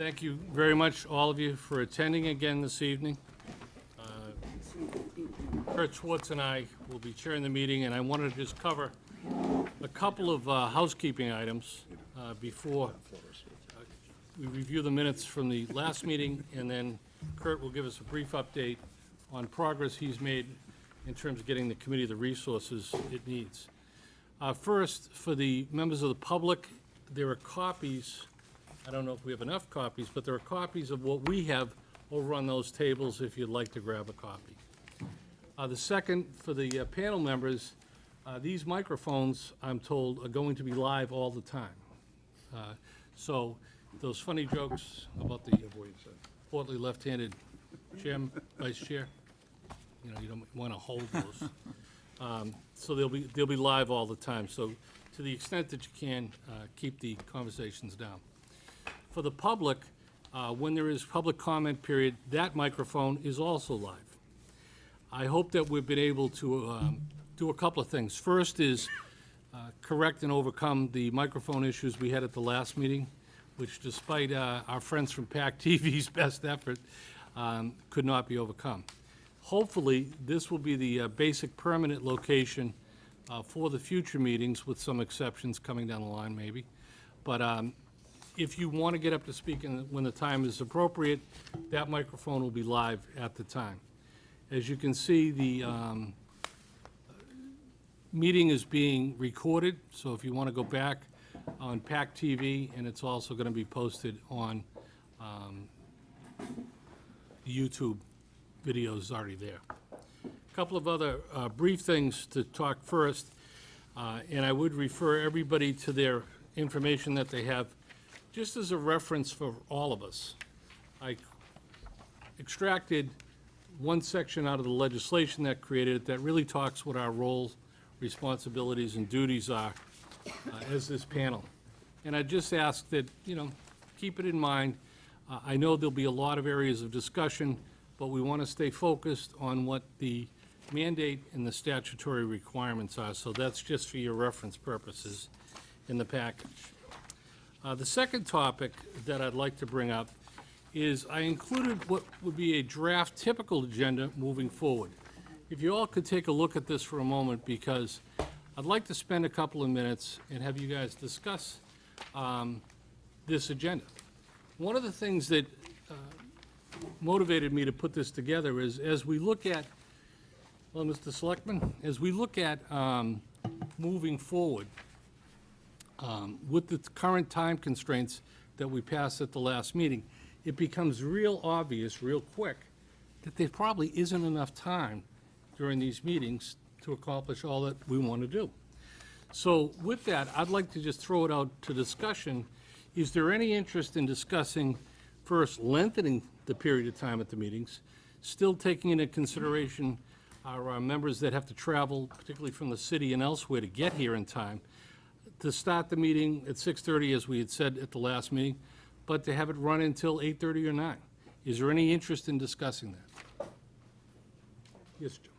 Thank you very much, all of you, for attending again this evening. Kurt Schwartz and I will be chairing the meeting, and I wanted to just cover a couple of housekeeping items before we review the minutes from the last meeting, and then Kurt will give us a brief update on progress he's made in terms of getting the committee the resources it needs. First, for the members of the public, there are copies. I don't know if we have enough copies, but there are copies of what we have over on those tables if you'd like to grab a copy. The second, for the panel members, these microphones, I'm told, are going to be live all the time. So those funny jokes about the portly left-handed vice chair, you don't want to hold those. So they'll be live all the time. So to the extent that you can, keep the conversations down. For the public, when there is public comment period, that microphone is also live. I hope that we've been able to do a couple of things. First is correct and overcome the microphone issues we had at the last meeting, which despite our friends from PACTV's best effort, could not be overcome. Hopefully, this will be the basic permanent location for the future meetings, with some exceptions coming down the line maybe. But if you want to get up to speak when the time is appropriate, that microphone will be live at the time. As you can see, the meeting is being recorded, so if you want to go back on PACTV, and it's also going to be posted on YouTube videos already there. A couple of other brief things to talk first, and I would refer everybody to their information that they have, just as a reference for all of us. I extracted one section out of the legislation that created it that really talks what our roles, responsibilities, and duties are as this panel. And I just ask that, keep it in mind. I know there'll be a lot of areas of discussion, but we want to stay focused on what the mandate and the statutory requirements are. So that's just for your reference purposes in the package. The second topic that I'd like to bring up is I included what would be a draft typical agenda moving forward. If you all could take a look at this for a moment, because I'd like to spend a couple of minutes and have you guys discuss this agenda. One of the things that motivated me to put this together is, as we look at, well, Mr. Selectman, as we look at moving forward with the current time constraints that we passed at the last meeting, it becomes real obvious, real quick, that there probably isn't enough time during these meetings to accomplish all that we want to do. So with that, I'd like to just throw it out to discussion. Is there any interest in discussing, first, lengthening the period of time at the meetings, still taking into consideration our members that have to travel, particularly from the city and elsewhere, to get here in time, to start the meeting at 6:30, as we had said at the last meeting, but to have it run until 8:30 or 9? Is there any interest in discussing that? Yes, Joe.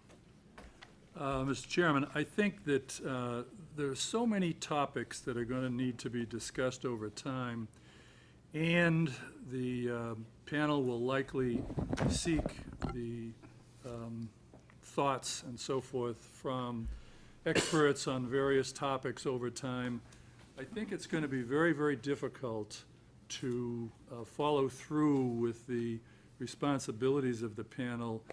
Mr. Chairman, I think that there are so many topics that are going to need to be discussed over time, and the panel will likely seek the thoughts and so forth from experts on various topics over time. I think it's going to be very, very difficult to follow through with the responsibilities of the panel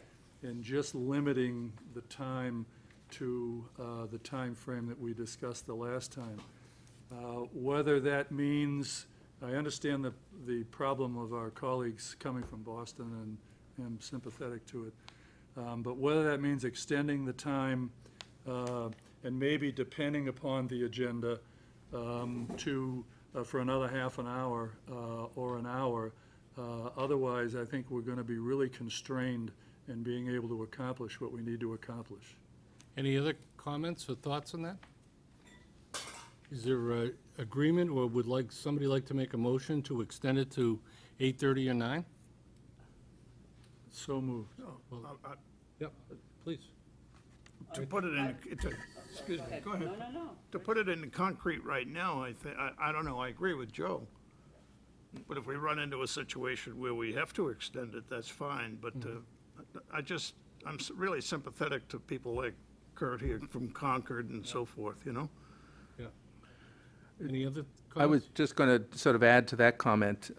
in just limiting the time to the time frame that we discussed the last time. Whether that means, I understand the problem of our colleagues coming from Boston, and I'm sympathetic to it, but whether that means extending the time and maybe, depending upon the agenda, for another half an hour or an hour. Otherwise, I think we're going to be really constrained in being able to accomplish what we need to accomplish. Any other comments or thoughts on that? Is there agreement, or would somebody like to make a motion to extend it to 8:30 or 9? So moved. Yep, please. To put it in, excuse me, go ahead. No. To put it in concrete right now, I don't know, I agree with Joe. But if we run into a situation where we have to extend it, that's fine, but I'm really sympathetic to people like Kurt here from Concord and so forth, you know? Yeah. Any other I was comments? just going to sort of add to that comment,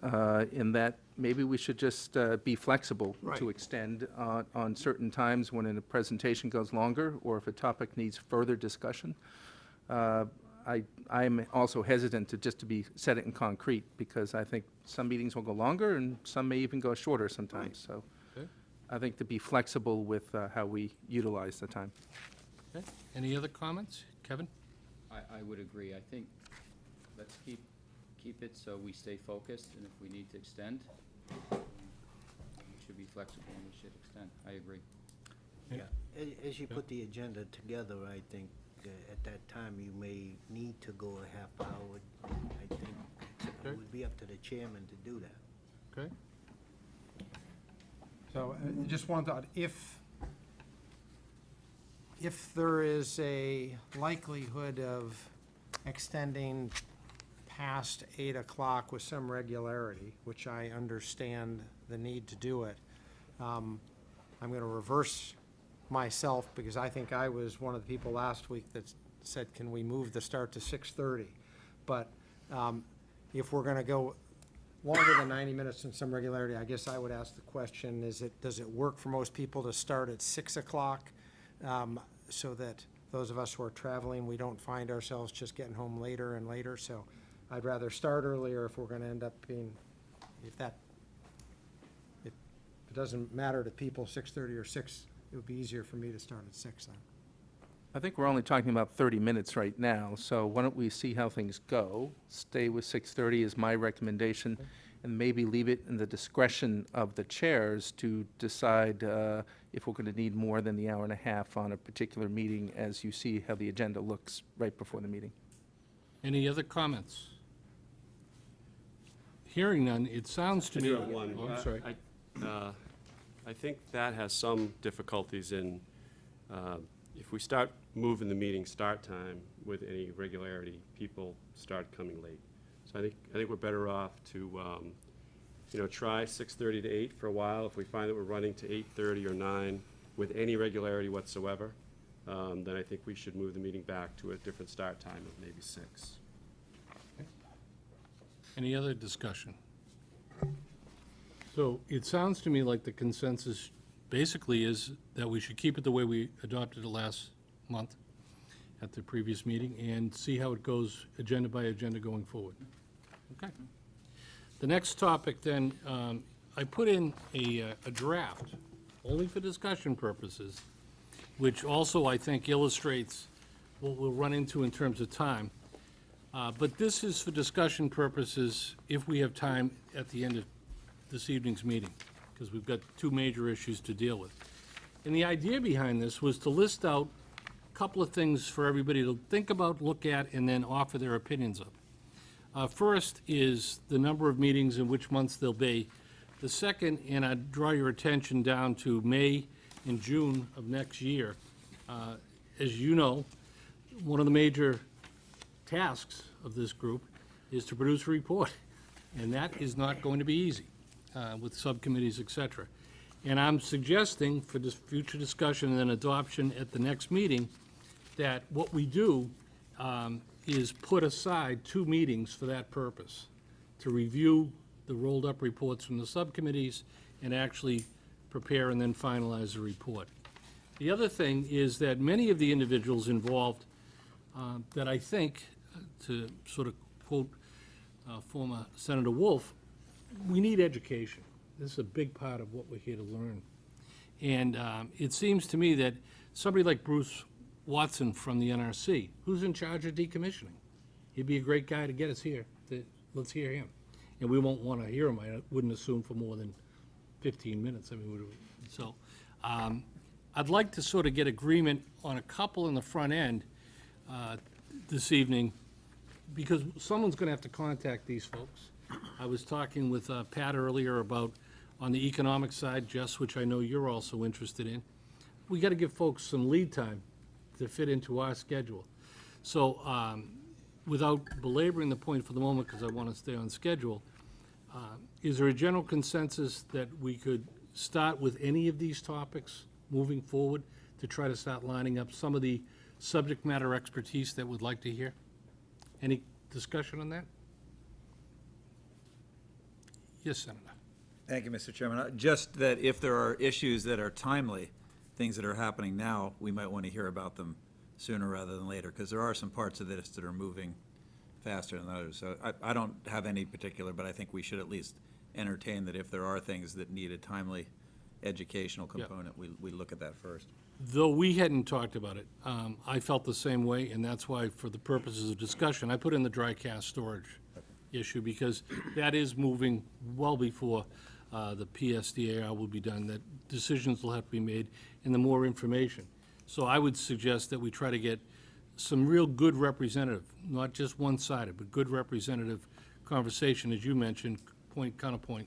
in that maybe we should just be flexible Right. to extend on certain times when a presentation goes longer, or if a topic needs further discussion. I'm also hesitant to be set it in concrete, because I think some meetings will go longer and some may even go shorter sometimes. So Okay. I think to be flexible with how we utilize the time. Okay. Any other comments? Kevin? I would agree. I think, let's keep it so we stay focused, and if we need to extend, we should be flexible and we should extend. I agree. Yeah, as you put the agenda together, I think at that time you may need to go a half hour. I think Okay. it would be up to the chairman to do that. Okay. So, just one thought, if there is a likelihood of extending past 8 o'clock with some regularity, which I understand the need to do it, I'm gonna reverse myself, because I think I was one of the people last week that said, can we move the start to 6:30? But if we're gonna go longer than 90 minutes and some regularity, I guess I would ask the question, does it work for most people to start at 6 o'clock? So that those of us who are traveling, we don't find ourselves just getting home later and later. So I'd rather start earlier if we're gonna end up being, if it doesn't matter to people, 6:30 or 6, it would be easier for me to start at 6 then. I think we're only talking about 30 minutes right now, so why don't we see how things go? Stay with 6:30 is my recommendation, and maybe leave it in the discretion of the chairs to decide if we're going to need more than the hour and a half on a particular meeting, as you see how the agenda looks right before the meeting. Any other comments? Hearing none, it sounds to I me. do have one. Oh, I'm sorry. I think that has some difficulties in, if we start moving the meeting start time with any regularity, people start coming late. So I think we're better off to, try 6:30 to 8 for a while. If we find that we're running to 8:30 or 9 with any regularity whatsoever, then I think we should move the meeting back to a different start time of maybe 6. Any other discussion? So it sounds to me like the consensus basically is that we should keep it the way we adopted it last month at the previous meeting, and see how it goes agenda by agenda going forward. Okay. The next topic then, I put in a draft, only for discussion purposes, which also I think illustrates what we'll run into in terms of time. But this is for discussion purposes if we have time at the end of this evening's meeting, because we've got two major issues to deal with. And the idea behind this was to list out a couple of things for everybody to think about, look at, and then offer their opinions of. First is the number of meetings and which months they'll be. The second, and I'd draw your attention down to May and June of next year. As you know, one of the major tasks of this group is to produce a report, and that is not going to be easy with subcommittees, et cetera. And I'm suggesting for this future discussion and then adoption at the next meeting, that what we do is put aside 2 meetings for that purpose, to review the rolled-up reports from the subcommittees and actually prepare and then finalize the report. The other thing is that many of the individuals involved that I think, to sort of quote former Senator Wolf, we need education. This is a big part of what we're here to learn. And it seems to me that somebody like Bruce Watson from the NRC, who's in charge of decommissioning, he'd be a great guy to get us here. Let's hear him. And we won't want to hear him, I wouldn't assume, for more than 15 minutes. I mean, so I'd like to sort of get agreement on a couple in the front end this evening, because someone's going to have to contact these folks. I was talking with Pat earlier about, on the economic side, Jess, which I know you're also interested in, we got to give folks some lead time to fit into our schedule. So without belaboring the point for the moment, because I want to stay on schedule, Is there a general consensus that we could start with any of these topics moving forward to try to start lining up some of the subject matter expertise that we'd like to hear? Any discussion on that? Yes, Senator. Thank you, Mr. Chairman. Just that if there are issues that are timely, things that are happening now, we might want to hear about them sooner rather than later, because there are some parts of this that are moving faster than others. So I don't have any particular, but I think we should at least entertain that if there are things that need a timely educational component, we look at that first. Though we hadn't talked about it, I felt the same way, and that's why, for the purposes of discussion, I put in the dry cask storage issue, because that is moving well before the PSDAR will be done, that decisions will have to be made, and the more information. So I would suggest that we try to get some real good representative, not just one-sided, but good representative conversation, as you mentioned, point, counterpoint,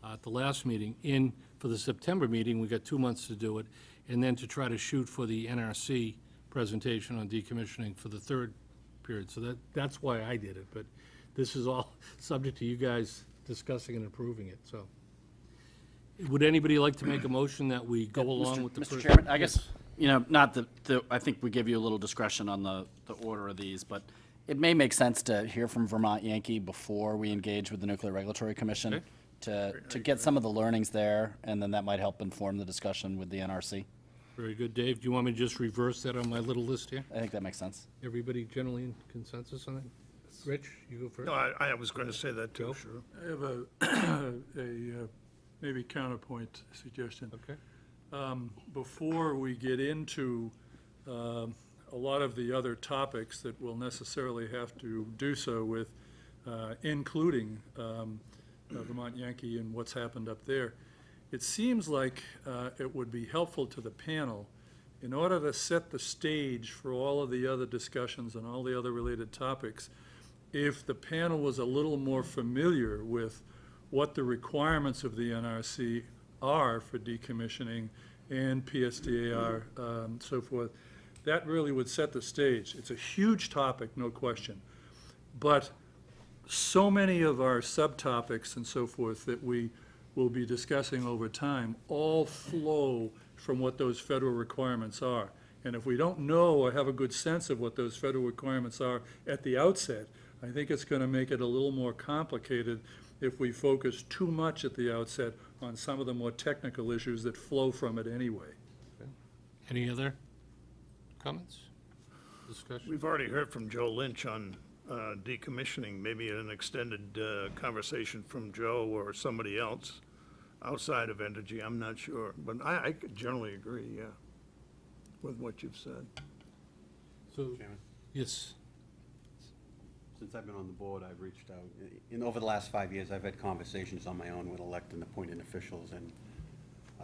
at the last meeting. In for the September meeting, we got 2 months to do it, and then to try to shoot for the NRC presentation on decommissioning for the third period. So that's why I did it, but this is all subject to you guys discussing and approving it, so. Would anybody like to make a motion that we go along with the Mr. first? Chairman, I guess, you know, not that, I think we give you a little discretion on the order of these, but it may make sense to hear from Vermont Yankee before we engage with the Nuclear Regulatory Commission, Okay. to get some of the learnings there, and then that might help inform the discussion with the NRC. Very good. Dave, do you want me to just reverse that on my little list here? I think that makes sense. Everybody generally in consensus on that? Rich, you go first. No, I was going to say that too, sure. I have a maybe counterpoint suggestion. Okay. Before we get into a lot of the other topics that we'll necessarily have to do so with, including Vermont Yankee and what's happened up there, it seems like it would be helpful to the panel, in order to set the stage for all of the other discussions and all the other related topics, if the panel was a little more familiar with what the requirements of the NRC are for decommissioning and PSDAR, so forth. That really would set the stage. It's a huge topic, no question. But so many of our subtopics and so forth that we will be discussing over time all flow from what those federal requirements are. And if we don't know or have a good sense of what those federal requirements are at the outset, I think it's going to make it a little more complicated if we focus too much at the outset on some of the more technical issues that flow from it anyway. Any other comments, discussion? We've already heard from Joe Lynch on decommissioning, maybe an extended conversation from Joe or somebody else outside of Entergy, I'm not sure. But I could generally agree, yeah, with what you've said. So, Chairman? yes, Since I've been on the board, I've reached out. Over the last 5 years, I've had conversations on my own with elected and appointed officials in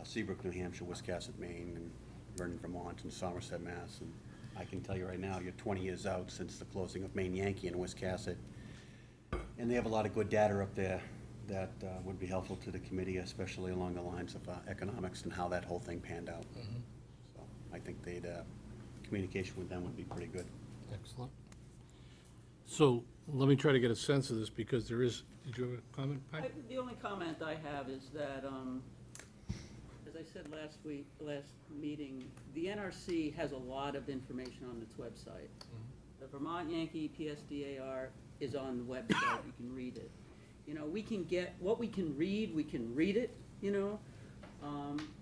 Seabrook, New Hampshire, Wiscasset, Maine, and Vernon, Vermont, and Somerset, Mass. And I can tell you right now, you're 20 years out since the closing of Maine Yankee in Wiscasset. And they have a lot of good data up there that would be helpful to the committee, especially along the lines of economics and how that whole thing panned out. So I think communication with them would be pretty good. excellent. So, let me try to get a sense of this, because there is, did you have a comment, Pike? The only comment I have is that, as I said last meeting, the NRC has a lot of information on its website. The Vermont Yankee PSDAR is on the website, you can read it. You know, we can get, what we can read it, you know?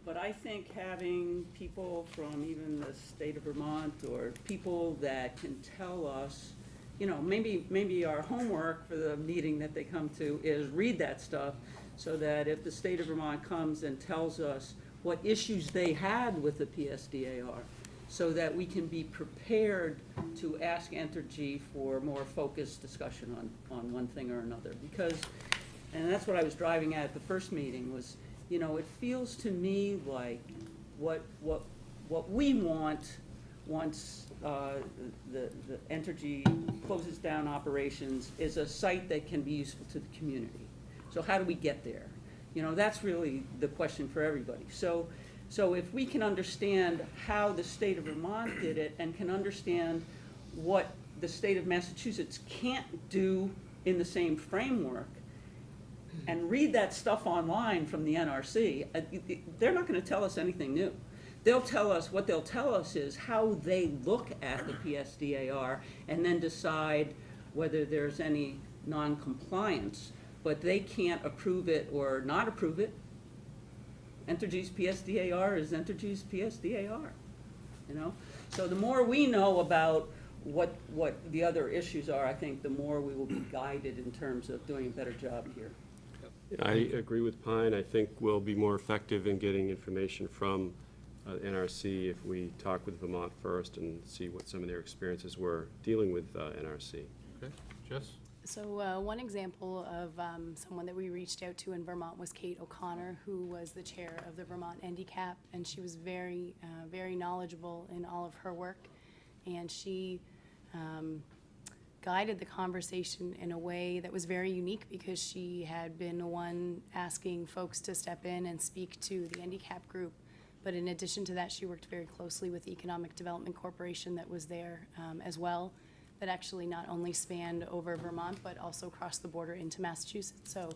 But I think having people from even the state of Vermont, or people that can tell us, you know, maybe our homework for the meeting that they come to is read that stuff, so that if the state of Vermont comes and tells us what issues they had with the PSDAR, so that we can be prepared to ask Entergy for more focused discussion on one thing or another. Because, and that's what I was driving at the first meeting, was, you know, it feels to me like what we want once the Entergy closes down operations is a site that can be useful to the community. So how do we get there? You know, that's really the question for everybody. So if we can understand how the state of Vermont did it, and can understand what the state of Massachusetts can't do in the same framework, and read that stuff online from the NRC, they're not gonna tell us anything new. What they'll tell us is how they look at the PSDAR and then decide whether there's any non-compliance, but they can't approve it or not approve it. Entergy's PSDAR is Entergy's PSDAR, you know? So the more we know about what the other issues are, I think the more we will be guided in terms of doing a better job here. I agree with Pine. I think we'll be more effective in getting information from NRC if we talk with Vermont first and see what some of their experiences were dealing with NRC. Okay, Jess? So one example of someone that we reached out to in Vermont was Kate O'Connor, who was the chair of the Vermont NDCAP, and she was very, very knowledgeable in all of her work. And she guided the conversation in a way that was very unique because she had been the one asking folks to step in and speak to the NDCAP group. But in addition to that, she worked very closely with the Economic Development Corporation that was there as well, that actually not only spanned over Vermont, but also crossed the border into Massachusetts. So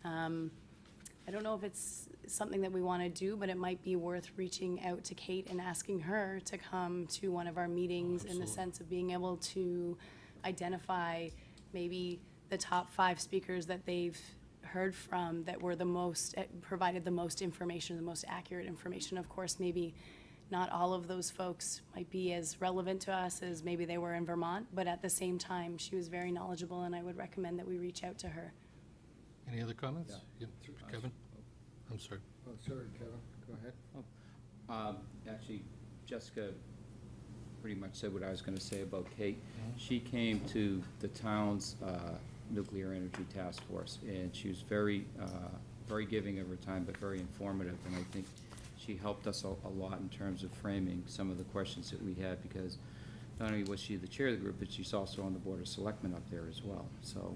I don't know if it's something that we want to do, but it might be worth reaching out to Kate and asking her to come to one of our meetings in the sense of being able to identify maybe the top 5 speakers that they've heard from that were the most, provided the most information, the most accurate information. Of course, maybe not all of those folks might be as relevant to us as maybe they were in Vermont, but at the same time, she was very knowledgeable, and I would recommend that we reach out to her. Any other comments? Yeah, Kevin? I'm sorry. Oh, sorry, Kevin, go ahead. Actually, Jessica pretty much said what I was gonna say about Kate. She came to the town's nuclear energy task force, and she was very, very giving of her time, but very informative, and I think she helped us a lot in terms of framing some of the questions that we had, because not only was she the chair of the group, but she's also on the Board of Selectmen up there as well. So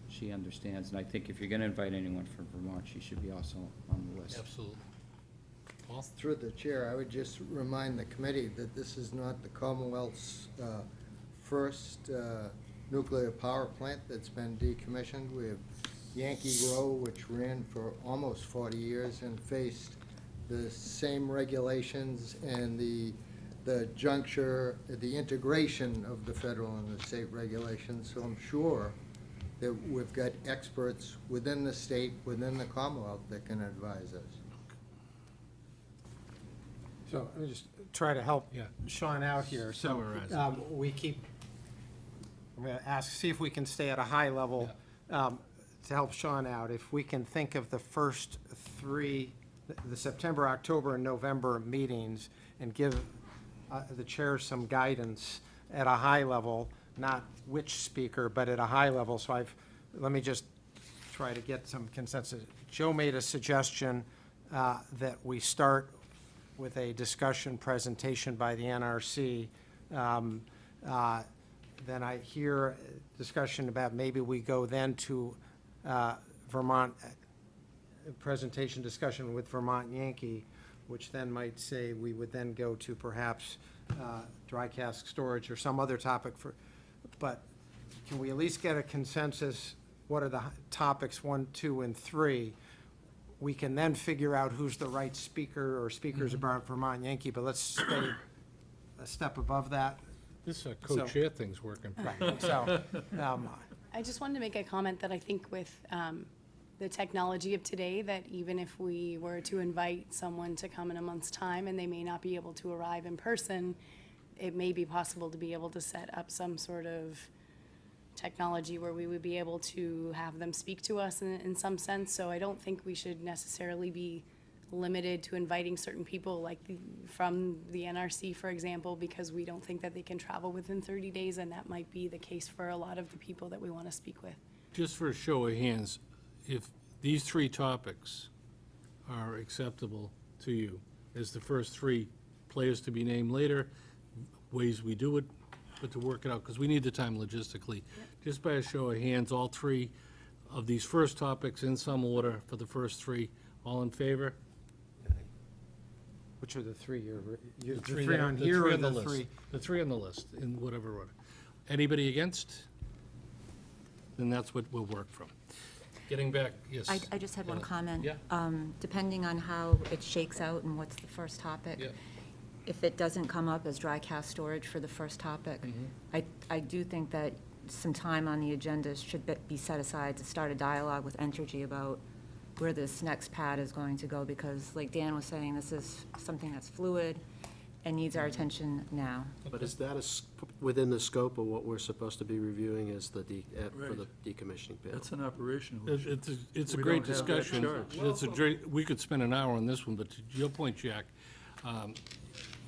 she understands, and I think if you're gonna invite anyone from Vermont, she should be also on the list. Absolutely. Paul? Through the chair, I would just remind the committee that this is not the Commonwealth's first nuclear power plant that's been decommissioned. We have Yankee Row, which ran for almost 40 years and faced the same regulations and the juncture, the integration of the federal and the state regulations. So I'm sure that we've got experts within the state, within the Commonwealth that can advise us. So let me just try to help Yeah. Sean out here. So Summarize. I'm going to see if we can stay at a high level to help Sean out. If we can think of the first 3, the September, October, and November meetings, and give the chair some guidance at a high level, not which speaker, but at a high level. So let me just try to get some consensus. Joe made a suggestion that we start with a discussion presentation by the NRC. Then I hear discussion about maybe we go then to Vermont, presentation discussion with Vermont Yankee, which then might say we would then go to perhaps dry cask storage or some other topic but can we at least get a consensus? What are the topics 1, 2, and 3? We can then figure out who's the right speaker or speakers about Vermont Yankee, but let's stay a step above that. This co-chair thing's working. Right, so, I just wanted to make a comment that I think with the technology of today, that even if we were to invite someone to come in a month's time and they may not be able to arrive in person, it may be possible to be able to set up some sort of technology where we would be able to have them speak to us in some sense. So I don't think we should necessarily be limited to inviting certain people, like from the NRC, for example, because we don't think that they can travel within 30 days, and that might be the case for a lot of the people that we want to speak with. Just for a show of hands, if these 3 topics are acceptable to you as the first 3 players to be named later, ways we do it, but to work it out, because we need the time logistically. Just by a show of hands, all 3 of these first topics in some order for the first 3, all in favor? which are the 3 The the three 3 that- on the here three or on the list. 3? The 3 on the list, in whatever order. Anybody against? Then that's what we'll work from. Getting back, yes. I just had one comment. Yeah. Depending on how it shakes out and what's the first topic. Yeah. If it doesn't come up as dry cask storage for the first topic, I do think that some time on the agenda should be set aside to start a dialogue with Entergy about where this next pad is going to go, because like Dan was saying, this is something that's fluid and needs our attention now. But is that within the scope of what we're supposed to be reviewing as for the decommissioning panel? That's an operational issue. It's a We great don't have that discussion. charge. We could spend an hour on this one, but to your point, Jack,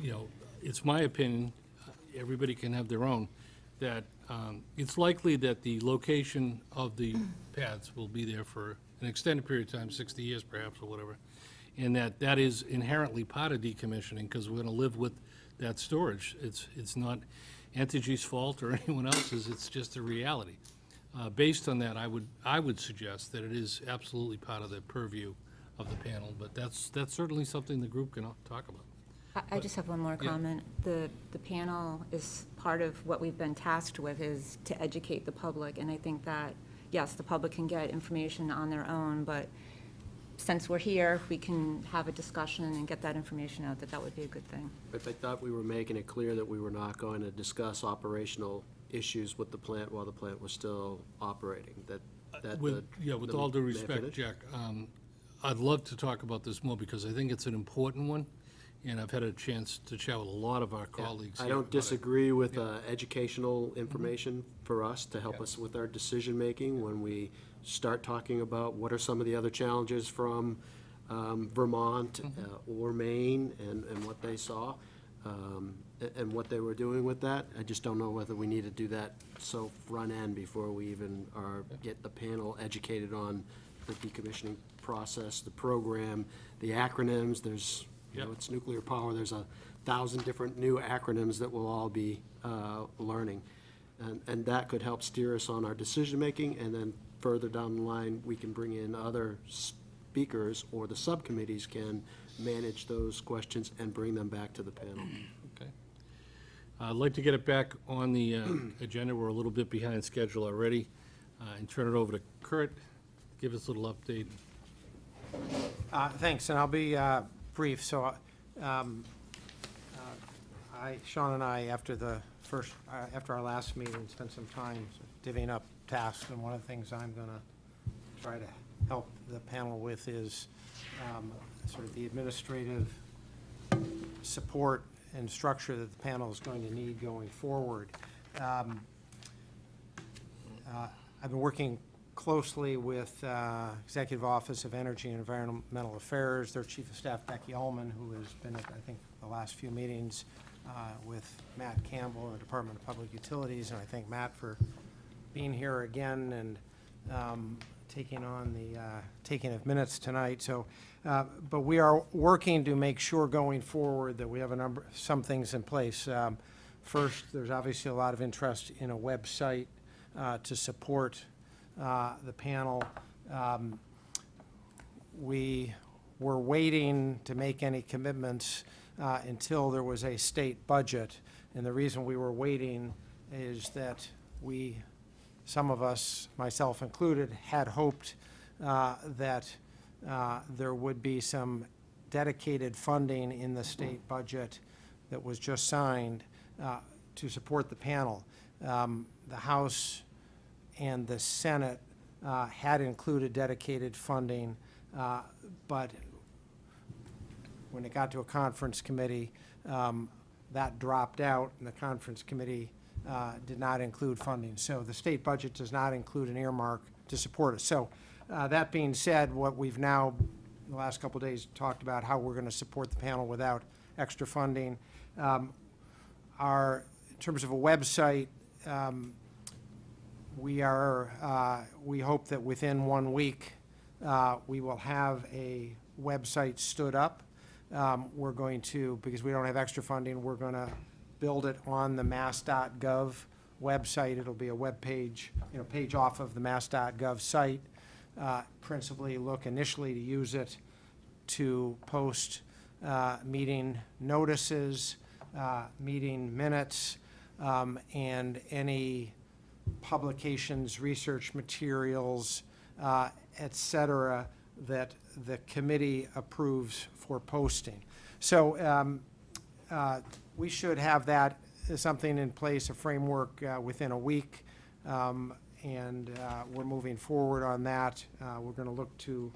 you know, it's my opinion, everybody can have their own, that it's likely that the location of the pads will be there for an extended period of time, 60 years perhaps, or whatever, and that is inherently part of decommissioning, because we're going to live with that storage. It's not Entergy's fault or anyone else's, it's just a reality. Based on that, I would suggest that it is absolutely part of the purview of the panel, but that's certainly something the group can talk about. I just have one more Yeah. comment. The panel is part of what we've been tasked with, is to educate the public, and I think that, yes, the public can get information on their own, but since we're here, if we can have a discussion and get that information out, that would be a good thing. But I thought we were making it clear that we were not going to discuss operational issues with the plant while the plant was still operating, With all due May I respect, finish? Jack, I'd love to talk about this more, because I think it's an important one, and I've had a chance to chat with a lot of our colleagues I here don't about it. disagree with educational information for us to help us with our decision-making when we start talking about what are some of the other challenges from Vermont or Maine and what they saw and what they were doing with that. I just don't know whether we need to do that so front end before we even get the panel educated on the decommissioning process, the program, the acronyms. There's, you know, it's nuclear power. There's 1,000 different new acronyms that we'll all be learning. And that could help steer us on our decision-making, and then further down the line, we can bring in other speakers, or the subcommittees can manage those questions and bring them back to the panel. Okay. I'd like to get it back on the agenda. We're a little bit behind schedule already, and turn it over to Kurt, give us a little update. Thanks, and I'll be brief. So, Sean and I, after our last meeting, spent some time divvying up tasks, and one of the things I'm going to try to help the panel with is sort of the administrative support and structure that the panel is going to need going forward. I've been working closely with Executive Office of Energy and Environmental Affairs, their Chief of Staff, Becky Ullman, who has been at, I think, the last few meetings with Matt Campbell in the Department of Public Utilities, and I thank Matt for being here again and taking on the taking of minutes tonight. So, but we are working to make sure going forward that we have some things in place. First, there's obviously a lot of interest in a website to support the panel. We were waiting to make any commitments until there was a state budget. And the reason we were waiting is that some of us, myself included, had hoped that there would be some dedicated funding in the state budget that was just signed to support the panel. The House and the Senate had included dedicated funding, but when it got to a conference committee, that dropped out, and the conference committee did not include funding. So the state budget does not include an earmark to support us. So that being said, what we've now, in the last couple of days, talked about how we're going to support the panel without extra funding. In terms of a website, we hope that within 1 week, we will have a website stood up. We're going to, because we don't have extra funding, we're going to build it on the mass.gov website. It'll be a web page, page off of the mass.gov site. Principally look initially to use it to post meeting notices, meeting minutes, and any publications, research materials, et cetera, that the committee approves for posting. So we should have that, something in place, a framework within a week, and we're moving forward on that. We're going to look to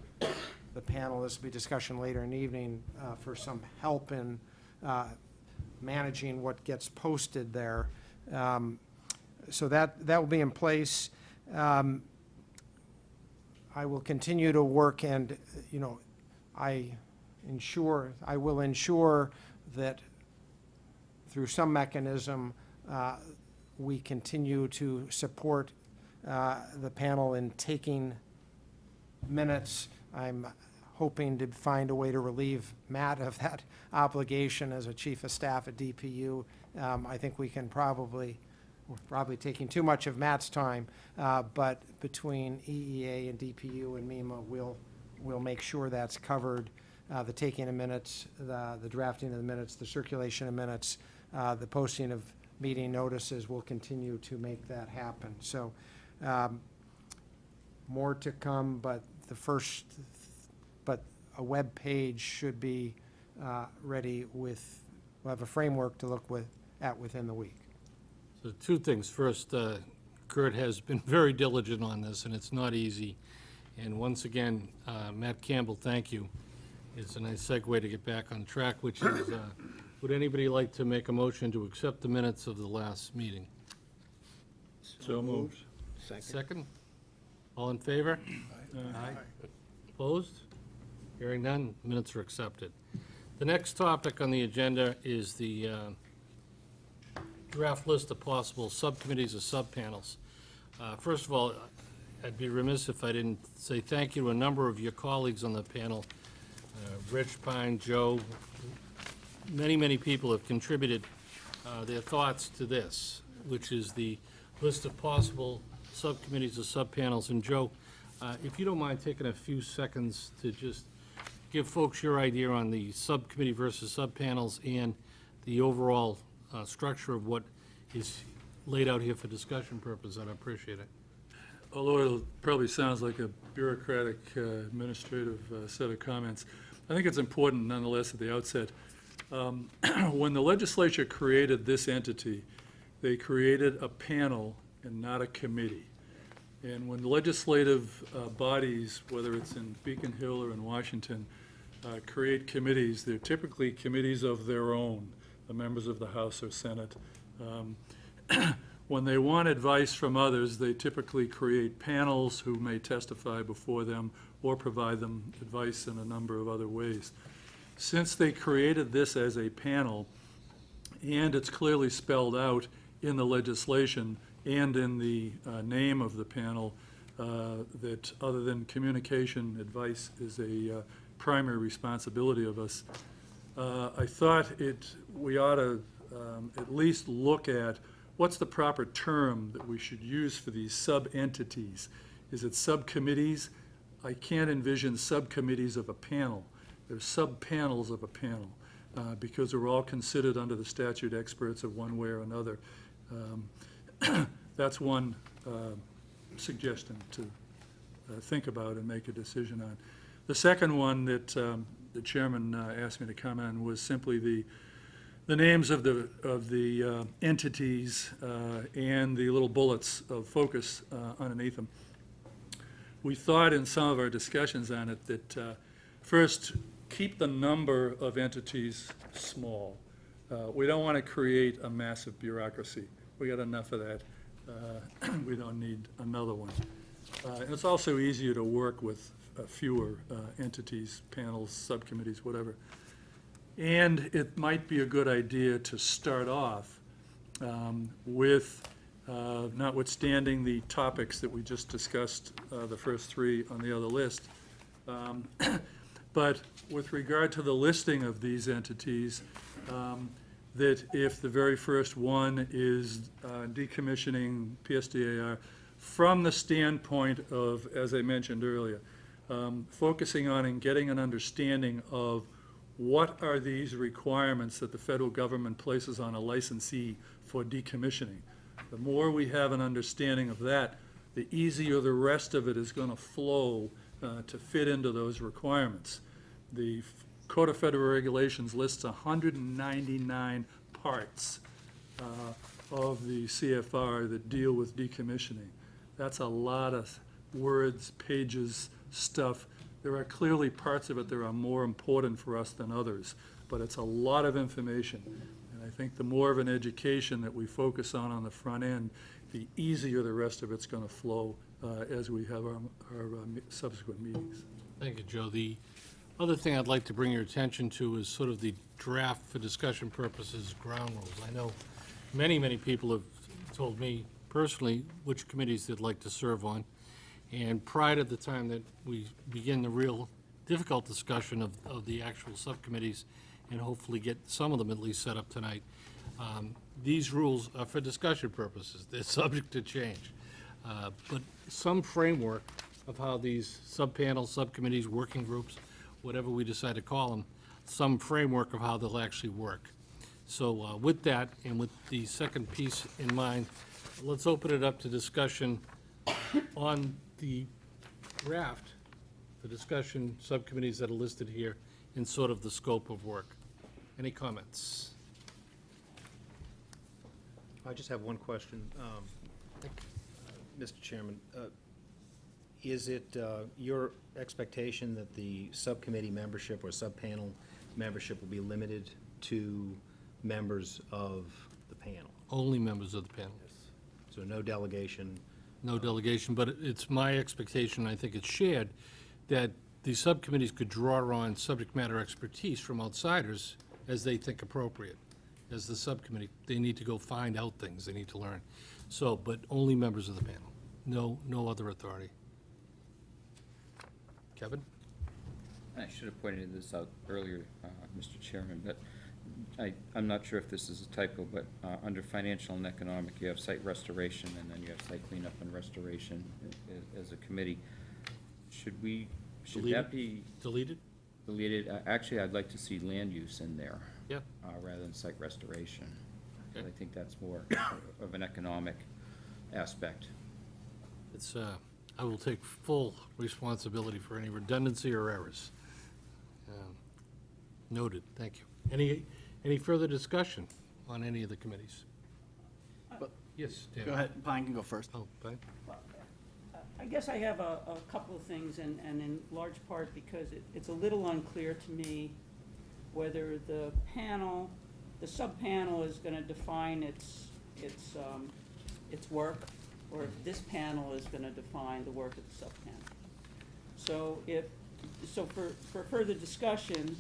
the panel, this will be discussion later in the evening, for some help in managing what gets posted there. So that will be in place. I will continue to work, and, you know, I will ensure that through some mechanism, we continue to support the panel in taking minutes. I'm hoping to find a way to relieve Matt of that obligation as a chief of staff at DPU. I think we can we're probably taking too much of Matt's time, but between EEA and DPU and MEMA, we'll make sure that's covered. The taking of minutes, the drafting of the minutes, the circulation of minutes, the posting of meeting notices, will continue to make that happen. So more to come, but a web page should be ready we'll have a framework to look at within the week. So two things. First, Kurt has been very diligent on this, and it's not easy. And once again, Matt Campbell, thank you. It's a nice segue to get back on track, which is, would anybody like to make a motion to accept the minutes of the last meeting? So moved. Second? All in favor? Aye. Opposed? Hearing none, minutes are accepted. The next topic on the agenda is the draft list of possible subcommittees or subpanels. First of all, I'd be remiss if I didn't say thank you to a number of your colleagues on the panel. Rich, Pine, Joe, many people have contributed their thoughts to this, which is the list of possible subcommittees or subpanels. And Joe, if you don't mind taking a few seconds to just give folks your idea on the subcommittee versus subpanels and the overall structure of what is laid out here for discussion purposes, I'd appreciate it. Although it probably sounds like a bureaucratic administrative set of comments, I think it's important nonetheless at the outset. When the legislature created this entity, they created a panel and not a committee. And when legislative bodies, whether it's in Beacon Hill or in Washington, create committees, they're typically committees of their own, the members of the House or Senate. When they want advice from others, they typically create panels who may testify before them or provide them advice in a number of other ways. Since they created this as a panel, and it's clearly spelled out in the legislation and in the name of the panel, that other than communication, advice is a primary responsibility of us, I thought we ought to at least look at what's the proper term that we should use for these sub-entities. Is it subcommittees? I can't envision subcommittees of a panel. They're sub-panels of a panel, because they're all considered under the statute experts of one way or another. That's one suggestion to think about and make a decision on. The second one that the chairman asked me to comment on was simply the names of the entities and the little bullets of focus underneath them. We thought in some of our discussions on it that first, keep the number of entities small. We don't want to create a massive bureaucracy. We got enough of that. We don't need another one. And it's also easier to work with fewer entities, panels, subcommittees, whatever. And it might be a good idea to start off with, notwithstanding the topics that we just discussed, the first three on the other list, but with regard to the listing of these entities, that if the very first one is decommissioning PSDAR, from the standpoint of, as I mentioned earlier, focusing on and getting an understanding of what are these requirements that the federal government places on a licensee for decommissioning. The more we have an understanding of that, the easier the rest of it is going to flow to fit into those requirements. The Code of Federal Regulations lists 199 parts of the CFR that deal with decommissioning. That's a lot of words, pages, stuff. There are clearly parts of it that are more important for us than others, but it's a lot of information. And I think the more of an education that we focus on the front end, the easier the rest of it's going to flow as we have our subsequent meetings. Thank you, Joe. The other thing I'd like to bring your attention to is sort of the draft for discussion purposes ground rules. I know many people have told me personally which committees they'd like to serve on. And prior to the time that we begin the real difficult discussion of the actual subcommittees, and hopefully get some of them at least set up tonight, these rules are for discussion purposes. They're subject to change. But some framework of how these subpanels, subcommittees, working groups, whatever we decide to call them, some framework of how they'll actually work. So with that, and with the second piece in mind, let's open it up to discussion on the draft, the discussion subcommittees that are listed here, and sort of the scope of work. Any comments? I just have one question. Mr. Chairman, is it your expectation that the subcommittee membership or subpanel membership will be limited to members of the panel? Only members of the panel. So no delegation? No delegation, but it's my expectation, I think it's shared, that the subcommittees could draw on subject matter expertise from outsiders as they think appropriate. As the subcommittee, they need to go find out things, they need to learn. So, but only members of the panel, no other authority. Kevin? I should have pointed this out earlier, Mr. Chairman, but I'm not sure if this is a typo, but under financial and economic, you have site restoration, and then you have site cleanup and restoration as a committee. Should that be Deleted? deleted? Actually, I'd like to see land use in there. Yeah. Rather than site restoration. Okay. I think that's more of an economic aspect. It's, I will take full responsibility for any redundancy or errors. Noted, thank you. Any further discussion on any of the committees? Yes, Dan. Go ahead, Pine can go first. Oh, Pine? I guess I have a couple of things, and in large part because it's a little unclear to me whether the panel, the sub-panel is gonna define its work, or if this panel is gonna define the work of the sub-panel. So for further discussion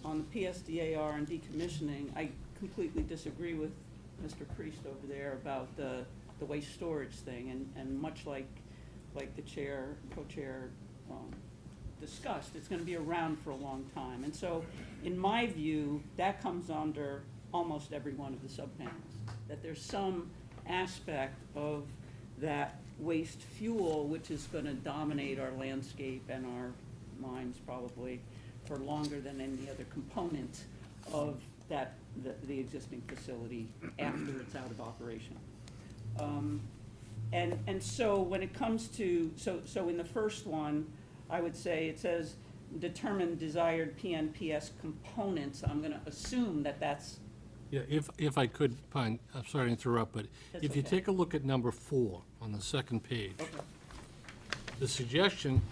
on the PSDAR and decommissioning, I completely disagree with Mr. Priest over there about the waste storage thing, and much like the co-chair discussed, it's gonna be around for a long time. And so, in my view, that comes under almost every one of the subpanels, that there's some aspect of that waste fuel which is gonna dominate our landscape and our minds probably for longer than any other component of the existing facility after it's out of operation. And so when it comes to, so in the first one, I would say it says determine desired PNPS components. I'm gonna assume that that's, Yeah, if I could, Pine, I'm sorry to interrupt, but That's if you okay. take a look at number 4 on the second page, okay, the suggestion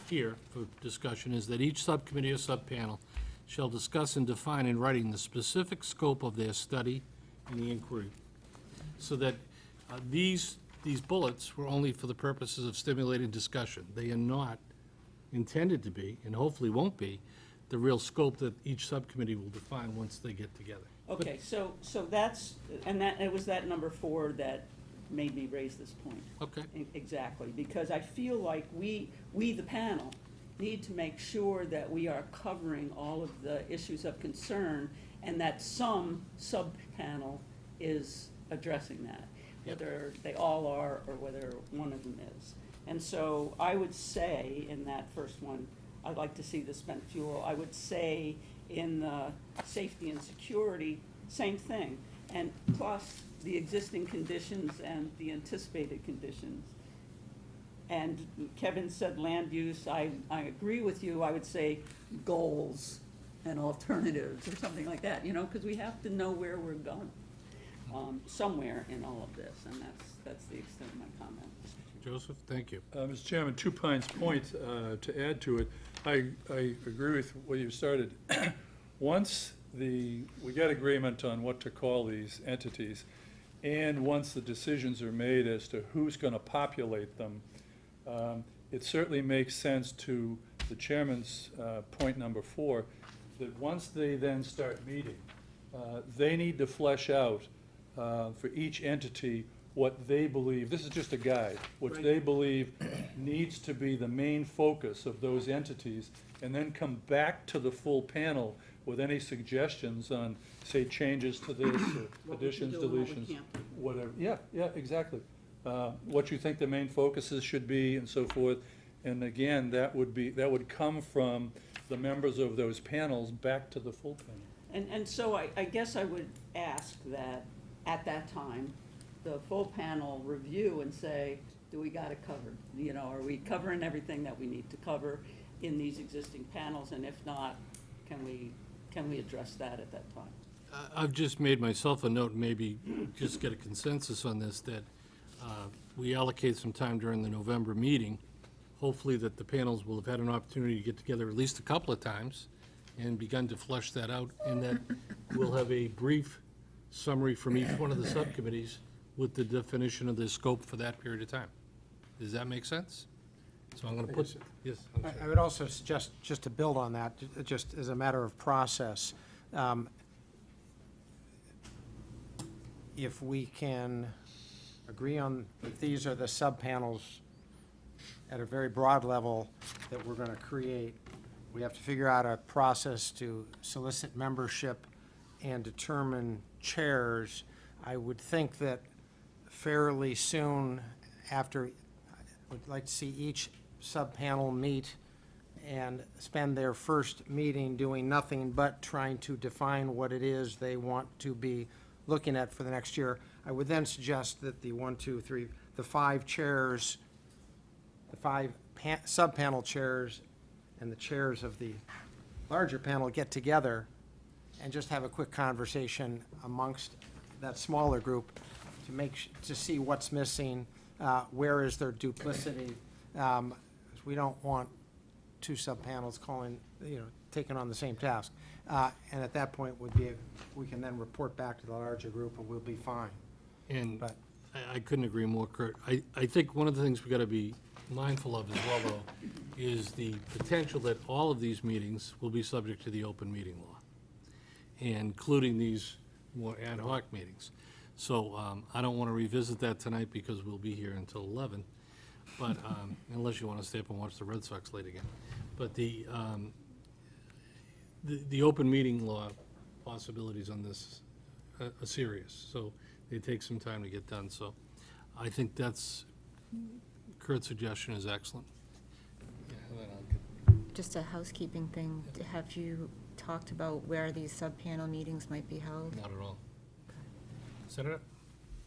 here for discussion is that each subcommittee or subpanel shall discuss and define in writing the specific scope of their study and the inquiry. So that these bullets were only for the purposes of stimulating discussion. They are not intended to be, and hopefully won't be, the real scope that each subcommittee will define once they get together. okay, so that's, and it was that number 4 that made me raise this point. Okay. Exactly, because I feel like we, the panel, need to make sure that we are covering all of the issues of concern, and that some sub-panel is addressing that, whether they all are or whether one of them is. And so I would say in that first one, I'd like to see the spent fuel. I would say in the safety and security, same thing. And plus the existing conditions and the anticipated conditions. And Kevin said land use, I agree with you, I would say goals and alternatives or something like that, you know, because we have to know where we're going, somewhere in all of this, and that's the extent of my comment. Joseph, thank you. Mr. Chairman, 2 Pines Point, to add to it, I agree with where you started. Once we get agreement on what to call these entities, and once the decisions are made as to who's going to populate them, it certainly makes sense to the chairman's point number 4, that once they then start meeting, they need to flesh out for each entity what they believe, this is just a guide, what they believe needs to be the main focus of those entities, and then come back to the full panel with any suggestions on, say, changes to this, or additions, deletions, whatever. Yeah, exactly. What you think the main focuses should be and so forth. And again, that would come from the members of those panels back to the full panel. And so I guess I would ask that, at that time, the full panel review and say, do we got it covered? You know, are we covering everything that we need to cover in these existing panels? And if not, can we address that at that time? I've just made myself a note, maybe just get a consensus on this, that we allocate some time during the November meeting, hopefully that the panels will have had an opportunity to get together at least a couple of times and begun to flesh that out, and that we'll have a brief summary from each one of the subcommittees with the definition of the scope for that period of time. Does that make sense? So I'm going to put, yes. I'm sorry. I would also suggest, just to build on that, just as a matter of process, if we can agree on, if these are the sub-panels at a very broad level that we're going to create, we have to figure out a process to solicit membership and determine chairs. I would think that fairly soon after, I would like to see each sub-panel meet and spend their first meeting doing nothing but trying to define what it is they want to be looking at for the next year. I would then suggest that the 5 chairs, the 5 sub-panel chairs and the chairs of the larger panel get together and just have a quick conversation amongst that smaller group to see what's missing, where is there duplicity. We don't want 2 sub-panels taking on the same task. And at that point we can then report back to the larger group and we'll be fine. And But- I couldn't agree more, Kurt. I think one of the things we got to be mindful of as well, though, is the potential that all of these meetings will be subject to the open meeting law, including these more ad hoc meetings. So I don't want to revisit that tonight because we'll be here until 11, but unless you want to stay up and watch the Red Sox late again. But the open meeting law possibilities on this are serious, so they take some time to get done. So I think Kurt's suggestion is excellent. Yeah, then I'll get- Just a housekeeping thing, have you talked about where these sub-panel meetings might be held? Not at all. Senator?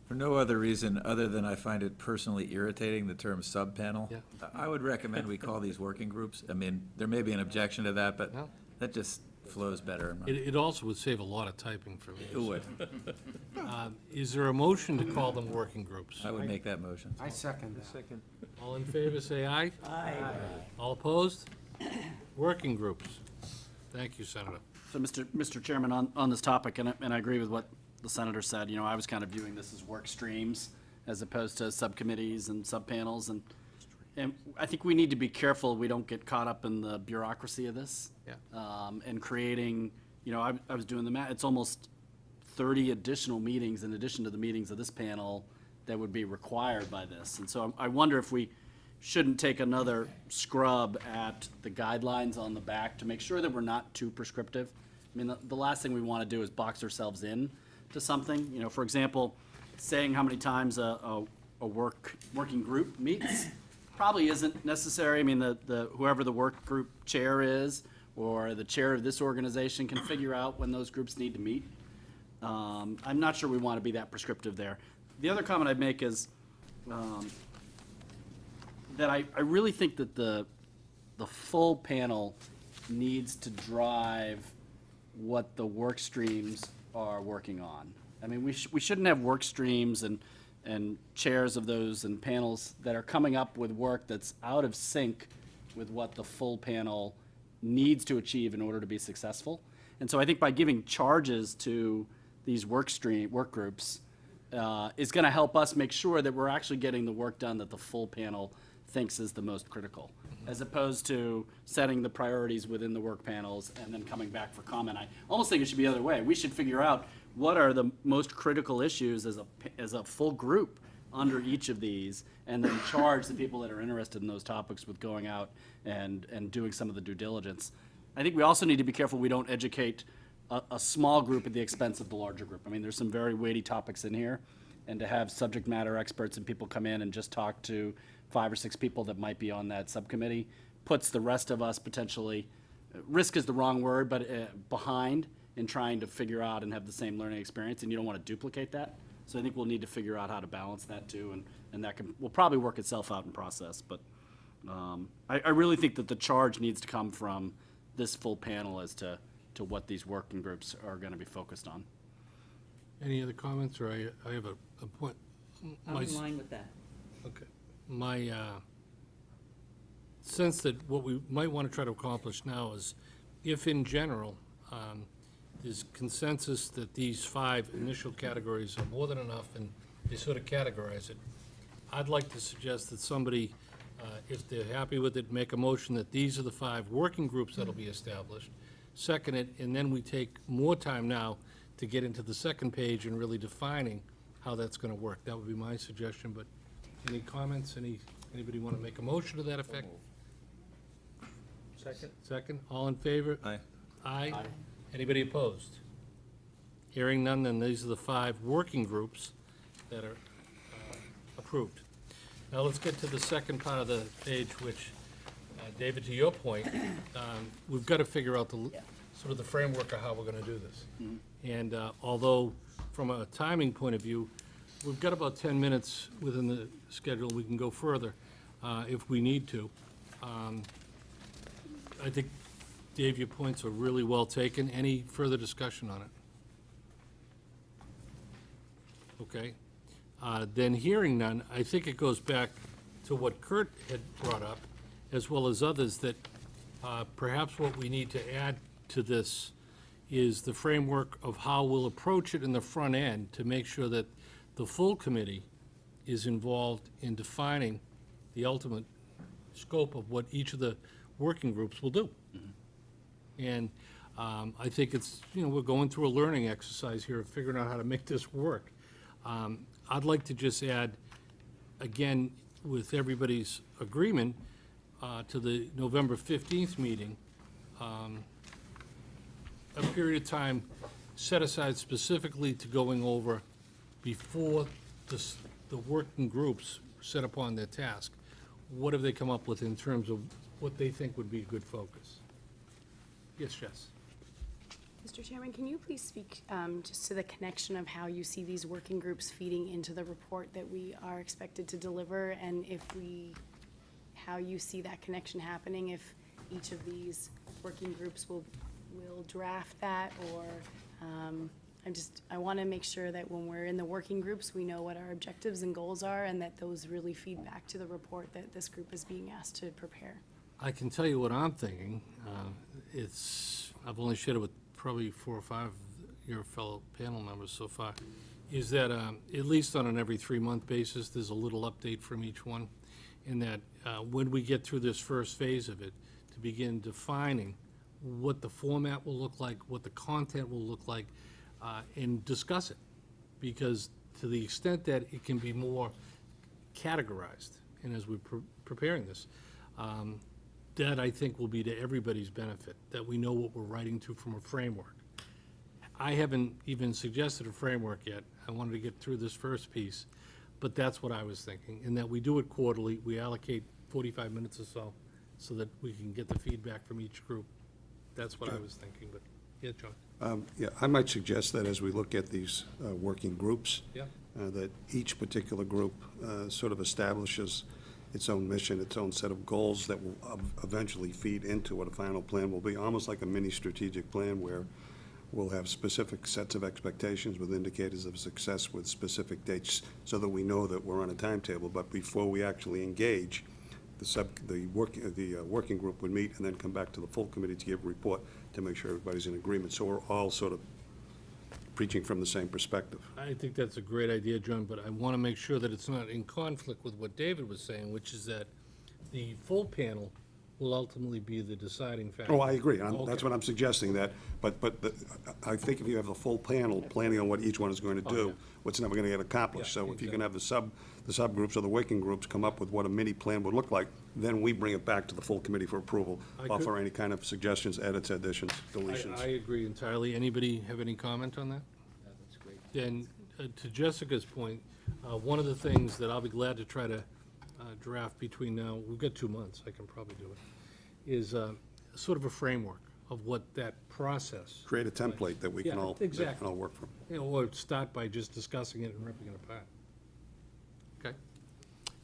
For no other reason other than I find it personally irritating, the term sub-panel. Yeah. I would recommend we call these working groups. I mean, there may be an objection to that, but No. that just flows better. It also would save a lot of typing for me. It would. Is there a motion to call them working groups? I would make that motion. I second that. All in favor, say aye. Aye. All opposed? Working groups. Thank you, Senator. So, Mr. Chairman, on this topic, and I agree with what the senator said, I was kind of viewing this as work streams as opposed to subcommittees and subpanels, and I think we need to be careful we don't get caught up in the bureaucracy of this. Yeah. And creating, I was doing the math, it's almost 30 additional meetings in addition to the meetings of this panel that would be required by this. And so I wonder if we shouldn't take another scrub at the guidelines on the back to make sure that we're not too prescriptive. I mean, the last thing we want to do is box ourselves in to something. For example, saying how many times a working group meets probably isn't necessary. I mean, whoever the work group chair is or the chair of this organization can figure out when those groups need to meet. I'm not sure we want to be that prescriptive there. The other comment I'd make is that I really think that the full panel needs to drive what the work streams are working on. I mean, we shouldn't have work streams and chairs of those and panels that are coming up with work that's out of sync with what the full panel needs to achieve in order to be successful. And so I think by giving charges to these work groups is going to help us make sure that we're actually getting the work done that the full panel thinks is the most critical, as opposed to setting the priorities within the work panels and then coming back for comment. I almost think it should be the other way. We should figure out what are the most critical issues as a full group under each of these, and then charge the people that are interested in those topics with going out and doing some of the due diligence. I think we also need to be careful we don't educate a small group at the expense of the larger group. I mean, there's some very weighty topics in here, and to have subject matter experts and people come in and just talk to 5 or 6 people that might be on that subcommittee puts the rest of us potentially, risk is the wrong word, but behind in trying to figure out and have the same learning experience, and you don't want to duplicate that. So I think we'll need to figure out how to balance that too, and that will probably work itself out in process. But I really think that the charge needs to come from this full panel as to what these working groups are going to be focused on. Any other comments, or I have a point? I'm in line with that. Okay. My sense that what we might want to try to accomplish now is, if in general, there's consensus that these 5 initial categories are more than enough, and they sort of categorize it, I'd like to suggest that somebody, if they're happy with it, make a motion that these are the 5 working groups that'll be established, second it, and then we take more time now to get into the second page and really defining how that's going to work. That would be my suggestion, but any comments? Anybody want to make a motion to that effect? Second? Second, all in favor? Aye. Aye. Anybody opposed? Hearing none, then these are the 5 working groups that are approved. Now let's get to the second part of the page, which, David, to your point, we've got to figure out sort of the framework of how we're going to do this. And although, from a timing point of view, we've got about 10 minutes within the schedule, we can go further if we need to. I think, Dave, your points are really well taken. Any further discussion on it? Okay. Then hearing none, I think it goes back to what Kurt had brought up, as well as others, that perhaps what we need to add to this is the framework of how we'll approach it in the front end to make sure that the full committee is involved in defining the ultimate scope of what each of the working groups will do. And I think it's, we're going through a learning exercise here of figuring out how to make this work. I'd like to just add, again, with everybody's agreement, to the November 15th meeting, a period of time set aside specifically to going over before the working groups set upon their task. What have they come up with in terms of what they think would be a good focus? Yes, Jess. Mr. Chairman, can you please speak just to the connection of how you see these working groups feeding into the report that we are expected to deliver, and how you see that connection happening, if each of these working groups will draft that, or I want to make sure that when we're in the working groups, we know what our objectives and goals are, and that those really feed back to the report that this group is being asked to prepare. I can tell you what I'm thinking. I've only shared it with probably 4 or 5 of your fellow panel members so far, is that at least on an every 3-month basis, there's a little update from each one, and that when we get through this first phase of it, to begin defining what the format will look like, what the content will look like, and discuss it. Because to the extent that it can be more categorized, and as we're preparing this, that I think will be to everybody's benefit, that we know what we're writing to from a framework. I haven't even suggested a framework yet. I wanted to get through this first piece, but that's what I was thinking, and that we do it quarterly. We allocate 45 minutes or so that we can get the feedback from each group. That's what I was thinking, but, yeah, John. Yeah, I might suggest that as we look at these working groups, Yeah. that each particular group sort of establishes its own mission, its own set of goals that will eventually feed into what a final plan will be, almost like a mini strategic plan where we'll have specific sets of expectations with indicators of success with specific dates so that we know that we're on a timetable. But before we actually engage, the working group would meet and then come back to the full committee to give a report to make sure everybody's in agreement. So we're all sort of preaching from the same perspective. I think that's a great idea, John, but I want to make sure that it's not in conflict with what David was saying, which is that the full panel will ultimately be the deciding factor. Oh, I agree. That's Okay. what I'm suggesting, that, but I think if you have the full panel planning on what each one is going to Oh, do, yeah. what's never going to get accomplished. Yeah, So if you can have the subgroups or the working groups come up with what a mini plan would look like, then we bring it back to the full committee for approval, I offer could- any kind of suggestions, edits, additions, I deletions. agree entirely. Anybody have any comment on that? That's great. Then, to Jessica's point, one of the things that I'll be glad to try to draft between now, we've got 2 months, I can probably do it, is sort of a framework of what that process. Create a template that we can Yeah, all, that can exactly. all work from. You know, or start by just discussing it and ripping it apart. Okay.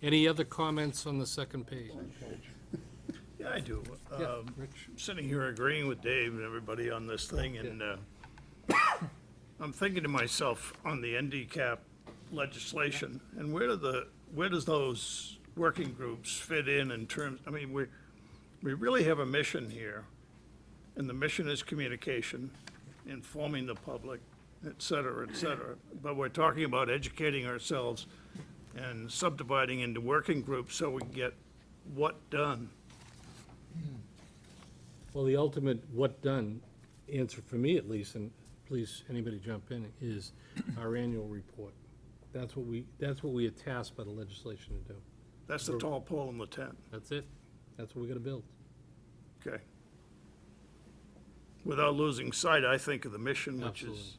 Any other comments on the second page? Yeah, I do. Yeah, Sitting here agreeing with Dave and everybody on this thing, and I'm thinking to myself on the NDCAP legislation, and where does those working groups fit in terms, I mean, we really have a mission here, and the mission is communication, informing the public, et cetera, et cetera. But we're talking about educating ourselves and subdividing into working groups so we can get what done. Well, the ultimate what done answer for me at least, and please, anybody jump in, is our annual report. That's what we are tasked by the legislation to do. That's the tall pole in the tent. That's it. That's what we gotta build. Okay. Without losing sight, I think, of the mission, which Absolutely. is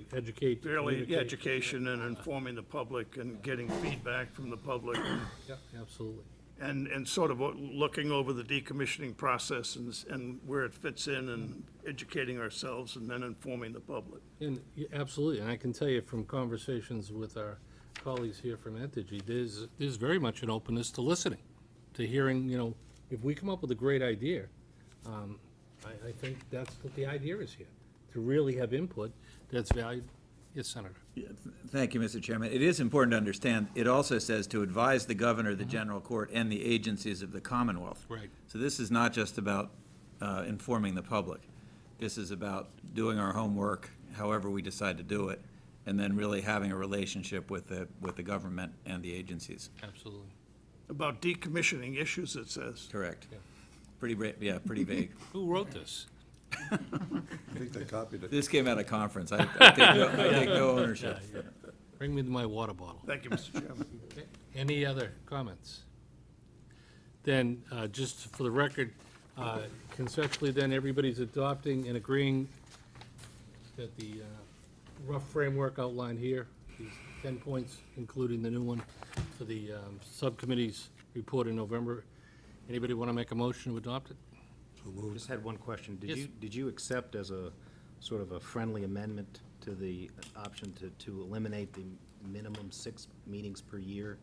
To educate. fairly communicate. education and informing the public and getting feedback from the public Yeah, absolutely. and sort of looking over the decommissioning process and where it fits in and educating ourselves and then informing the public. And, absolutely, and I can tell you from conversations with our colleagues here from Entergy, there's very much an openness to listening, to hearing, you know, if we come up with a great idea, I think that's what the idea is here, to really have input that's valued. Yes, Senator. Thank you, Mr. Chairman. It is important to understand, it also says to advise the governor, the general court, and the agencies of the Commonwealth. Right. So this is not just about informing the public. This is about doing our homework, however we decide to do it, and then really having a relationship with the government and the agencies. Absolutely. About decommissioning issues, it says. Correct. Yeah. Pretty vague. Who wrote this? I think they copied it. This came at a conference. I take no ownership. Bring me my water bottle. Thank you, Mr. Chairman. Okay. Any other comments? Then, just for the record, conceptually then, everybody's adopting and agreeing that the rough framework outlined here, these 10 points, including the new one for the subcommittee's report in November. Anybody want to make a motion to adopt it? Just had one question. Yes. Did you accept as a sort of a friendly amendment to the option to eliminate the minimum 6 meetings per year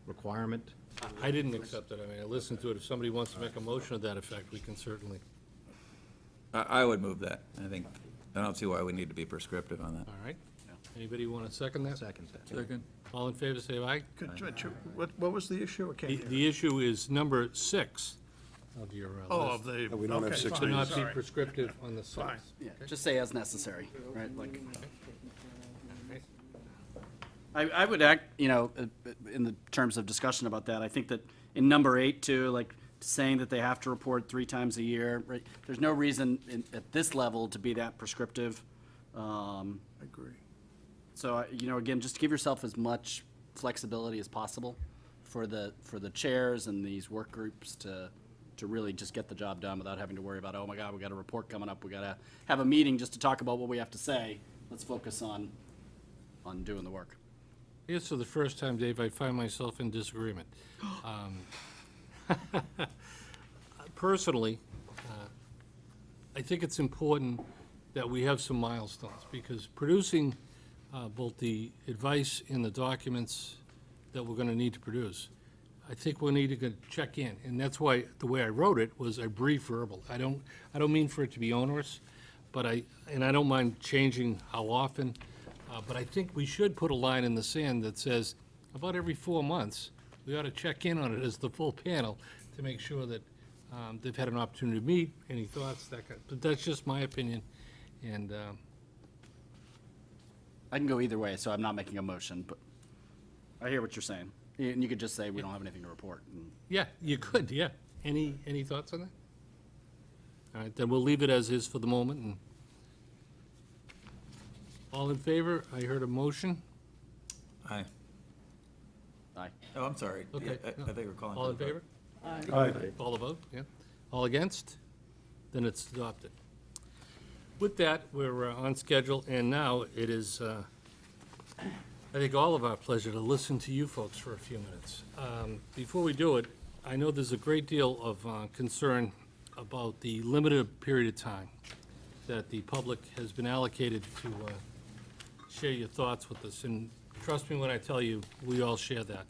requirement? I didn't accept it. I mean, I listened to it. If somebody wants to make a motion to that effect, we can certainly. I would move that. I don't see why we need to be prescriptive on that. All right. Anybody want to second that? Second that. Second. All in favor, say aye. What was the issue? I can't hear. The issue is number 6 of your Oh, list. of the, we don't have okay, 6 To fine, not be sorry. prescriptive on the Fine. size. Yeah, just say as necessary, right, like. I would act, you know, in the terms of discussion about that, I think that in number 8 too, like saying that they have to report 3 times a year, right? There's no reason at this level to be that prescriptive. I agree. So, you know, again, just give yourself as much flexibility as possible for the chairs and these work groups to really just get the job done without having to worry about, oh my God, we got a report coming up, we gotta have a meeting just to talk about what we have to say. Let's focus on doing the work. Yes, for the first time, Dave, I find myself in disagreement. Personally, I think it's important that we have some milestones, because producing both the advice and the documents that we're gonna need to produce, I think we need to check in, and that's why, the way I wrote it was a brief verbal. I don't mean for it to be onerous, but I don't mind changing how often, but I think we should put a line in the sand that says, about every 4 months, we ought to check in on it as the full panel to make sure that they've had an opportunity to meet, any thoughts, that kind, but that's just my opinion, and, I can go either way, so I'm not making a motion, but I hear what you're saying. And you could just say, we don't have anything to report. And yeah, you could, yeah. Any thoughts on that? All right, then we'll leave it as is for the moment, and all in favor? I heard a motion. Aye. Aye. Oh, I'm sorry. Okay. Yeah, I think we're calling. All for in the vote. favor? Call the vote, yeah. All against? Then it's adopted. With that, we're on schedule, and now it is, I think, all of our pleasure to listen to you folks for a few minutes. Before we do it, I know there's a great deal of concern about the limited period of time that the public has been allocated to share your thoughts with us, and trust me when I tell you, we all share that.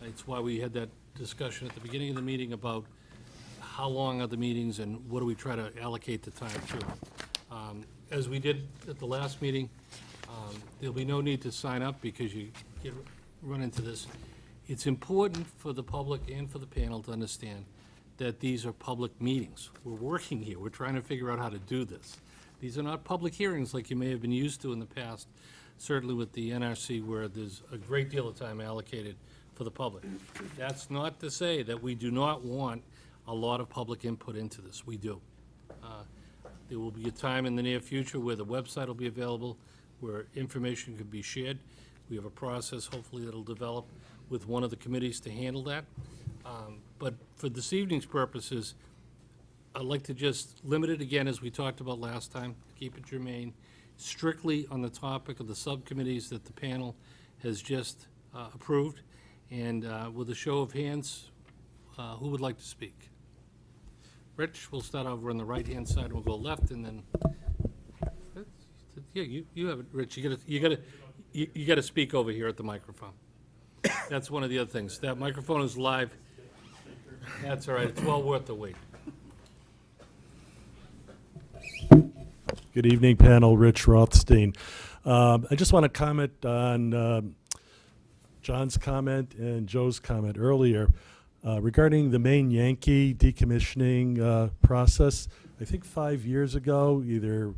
It's why we had that discussion at the beginning of the meeting about how long are the meetings and what do we try to allocate the time to. As we did at the last meeting, there'll be no need to sign up because you run into this. It's important for the public and for the panel to understand that these are public meetings. We're working here. We're trying to figure out how to do this. These are not public hearings like you may have been used to in the past, certainly with the NRC, where there's a great deal of time allocated for the public. That's not to say that we do not want a lot of public input into this. We do. There will be a time in the near future where the website will be available, where information can be shared. We have a process, hopefully, that'll develop with one of the committees to handle that. But for this evening's purposes, I'd like to just limit it again, as we talked about last time, keep it germane, strictly on the topic of the subcommittees that the panel has just approved. And with a show of hands, who would like to speak? Rich, we'll start over on the right-hand side, and we'll go left, and then, yeah, you have it, Rich, you gotta speak over here at the microphone. That's one of the other things, that microphone is live. That's all right, it's well worth the wait. Good evening, panel. Rich Rothstein. I just want to comment on John's comment and Joe's comment earlier regarding the Maine Yankee decommissioning process. I think 5 years ago, either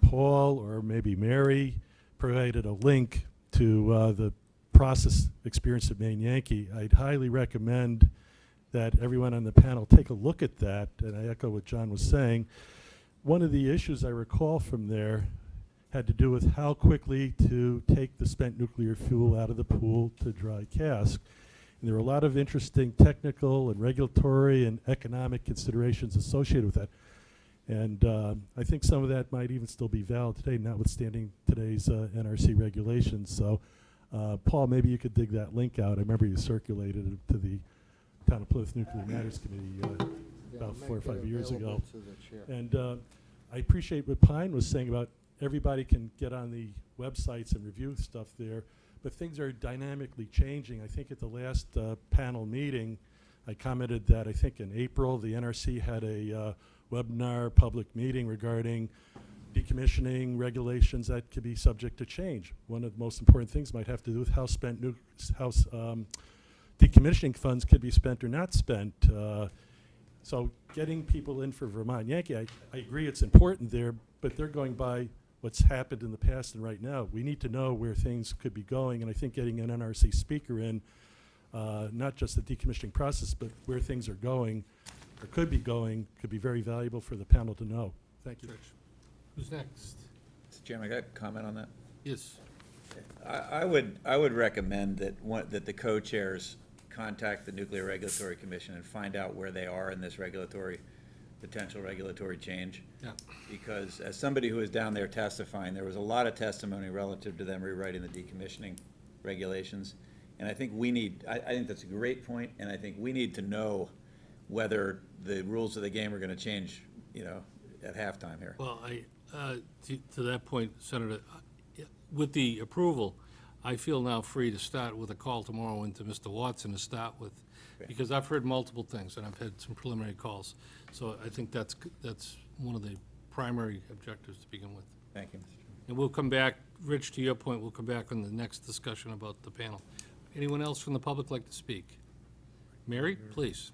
Paul or maybe Mary provided a link to the process experience at Maine Yankee. I'd highly recommend that everyone on the panel take a look at that, and I echo what John was saying. One of the issues I recall from there had to do with how quickly to take the spent nuclear fuel out of the pool to dry cask. And there were a lot of interesting technical and regulatory and economic considerations associated with that. And I think some of that might even still be valid today, notwithstanding today's NRC regulations. So, Paul, maybe you could dig that link out. I remember you circulated it to the Town of Plymouth Nuclear Matters Committee about 4 or 5 years ago. And I appreciate what Pine was saying about everybody can get on the websites and review stuff there, but things are dynamically changing. I think at the last panel meeting, I commented that I think in April, the NRC had a webinar public meeting regarding decommissioning regulations that could be subject to change. One of the most important things might have to do with how decommissioning funds could be spent or not spent. So getting people in for Vermont Yankee, I agree it's important there, but they're going by what's happened in the past and right now. We need to know where things could be going, and I think getting an NRC speaker in, not just the decommissioning process, but where things are going, or could be going, could be very valuable for the panel to know. Thank you. Who's next? Mr. Chairman, I got a comment on that. Yes. I would recommend that the co-chairs contact the Nuclear Regulatory Commission and find out where they are in this potential regulatory change. Yeah. Because as somebody who was down there testifying, there was a lot of testimony relative to them rewriting the decommissioning regulations. And I think I think that's a great point, and I think we need to know whether the rules of the game are going to change, at halftime here. Well, to that point, Senator, with the approval, I feel now free to start with a call tomorrow into Mr. Watson to start with because I've heard multiple things, and I've had some preliminary calls. So I think that's one of the primary objectives to begin with. Thank you, Mr. Chairman. And we'll come back, Rich, to your point, we'll come back on the next discussion about the panel. Anyone else from the public like to speak? Mary, please.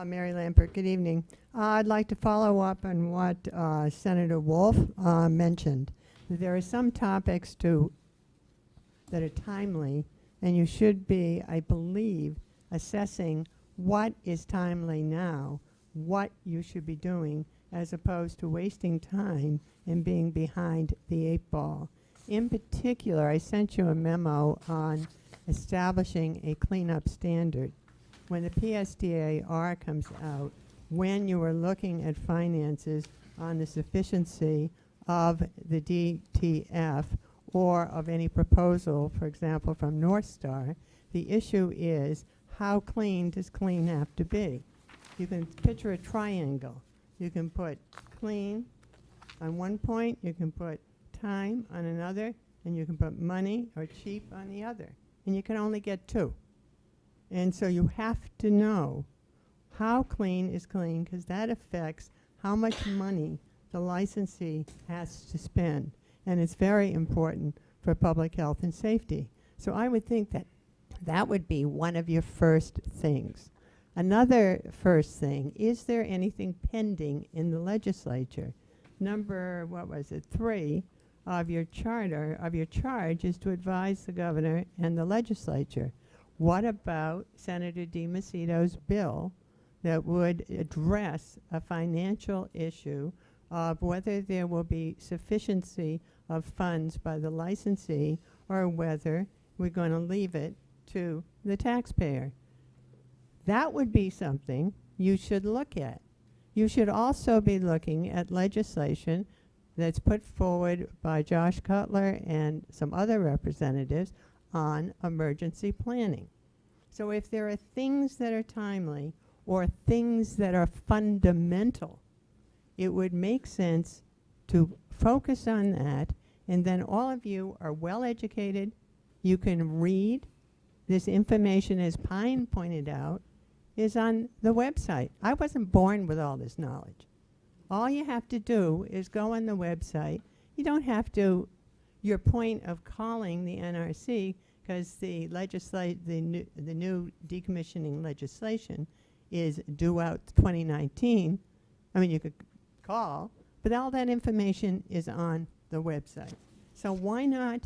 Mary Lampert, good evening. I'd like to follow up on what Senator Wolf mentioned. There are some topics that are timely, and you should be, I believe, assessing what is timely now, what you should be doing, as opposed to wasting time and being behind the 8 ball. In particular, I sent you a memo on establishing a cleanup standard. When the PSDAR comes out, when you are looking at finances on the sufficiency of the DTF or of any proposal, for example, from North Star, the issue is how clean does clean have to be? You can picture a triangle. You can put clean on one point, you can put time on another, and you can put money or cheap on the other. And you can only get two. And so you have to know how clean is clean, because that affects how much money the licensee has to spend. And it's very important for public health and safety. So I would think that that would be one of your first things. Another first thing, is there anything pending in the legislature? Number, 3 of your charter, of your charge, is to advise the governor and the legislature. What about Senator DiMacedo's bill that would address a financial issue of whether there will be sufficiency of funds by the licensee or whether we're going to leave it to the taxpayer? That would be something you should look at. You should also be looking at legislation that's put forward by Josh Cutler and some other representatives on emergency planning. So if there are things that are timely or things that are fundamental, it would make sense to focus on that, and then all of you are well educated. You can read. This information, as Pine pointed out, is on the website. I wasn't born with all this knowledge. All you have to do is go on the website. You don't have to, your point of calling the NRC, because the new decommissioning legislation is due out 2019. I mean, you could call, but all that information is on the website. So why not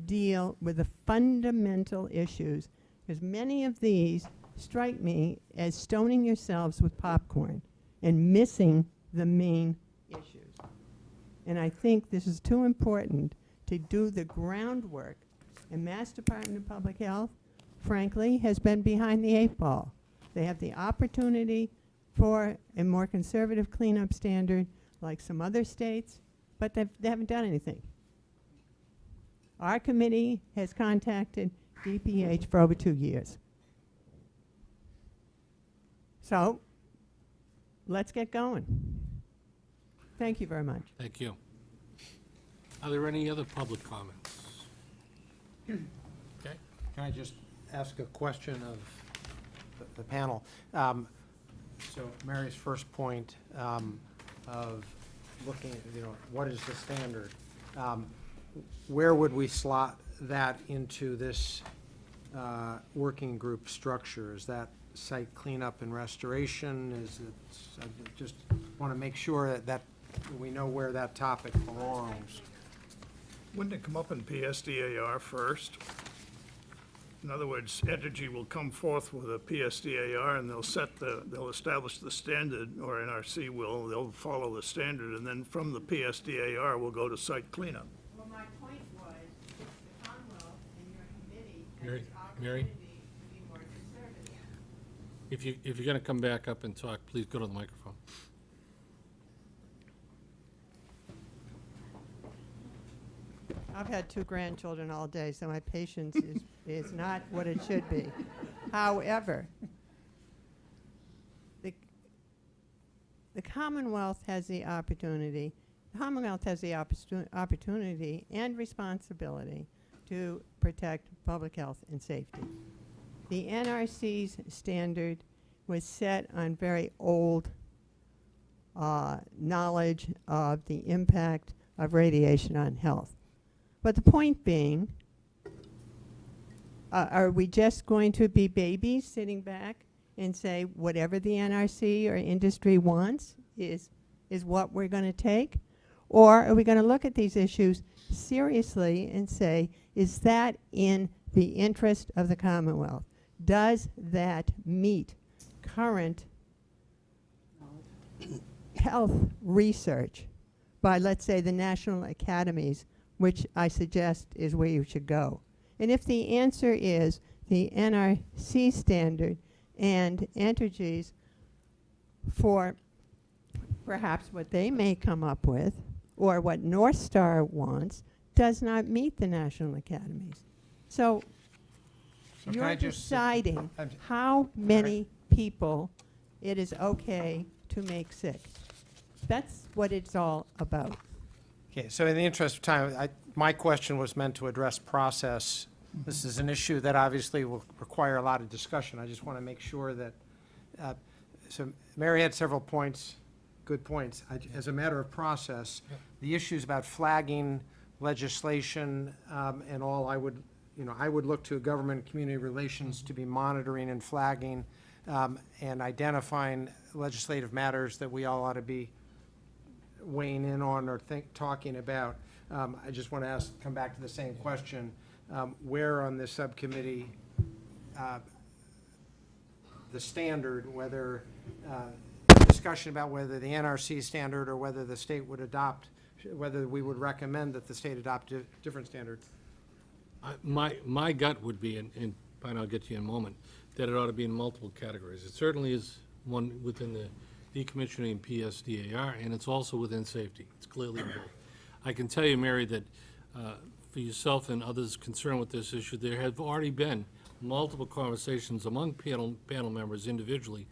deal with the fundamental issues? Because many of these strike me as stoning yourselves with popcorn and missing the main issues. And I think this is too important to do the groundwork. And Mass Department of Public Health, frankly, has been behind the 8 ball. They have the opportunity for a more conservative cleanup standard like some other states, but they haven't done anything. Our committee has contacted DPH for over 2 years. So let's get going. Thank you very much. Thank you. Are there any other public comments? Okay. Can I just ask a question of the panel? So Mary's first point of looking at, what is the standard? Where would we slot that into this working group structure? Is that site cleanup and restoration? Is it, I just want to make sure that we know where that topic belongs. Wouldn't it come up in PSDAR first? In other words, Entergy will come forth with a PSDAR and they'll establish the standard, or NRC will, they'll follow the standard, and then from the PSDAR, we'll go to site cleanup. Well, my point was, the Commonwealth and your committee Mary, has the Mary? opportunity to be more conservative. If you're going to come back up and talk, please go to the microphone. I've had 2 grandchildren all day, so my patience is not what it should be. However, the Commonwealth has the opportunity, Commonwealth has the opportunity and responsibility to protect public health and safety. The NRC's standard was set on very old knowledge of the impact of radiation on health. But the point being, are we just going to be babies sitting back and say whatever the NRC or industry wants is what we're going to take? Or are we going to look at these issues seriously and say, is that in the interest of the Commonwealth? Does that meet current health research by, let's say, the national academies, which I suggest is where you should go? And if the answer is the NRC standard and Entergy's for perhaps what they may come up with, or what North Star wants, does not meet the national academies. So So can you're I just- deciding I'm- how many people it is okay to make sick. That's what it's all about. Okay, so in the interest of time, my question was meant to address process. This is an issue that obviously will require a lot of discussion. I just want to make sure that, so Mary had several points, good points. As a matter of process, the issues about flagging legislation and all, I would look to government and community relations to be monitoring and flagging and identifying legislative matters that we all ought to be weighing in on or talking about. I just want to come back to the same question. Where on this subcommittee the standard, whether discussion about whether the NRC standard or whether the state would adopt, whether we would recommend that the state adopt a different standard. My gut would be, and Brian, I'll get to you in a moment, that it ought to be in multiple categories. It certainly is one within the decommissioning and PSDAR, and it's also within safety. It's clearly in both. I can tell you, Mary, that for yourself and others concerned with this issue, there have already been multiple conversations among panel members individually.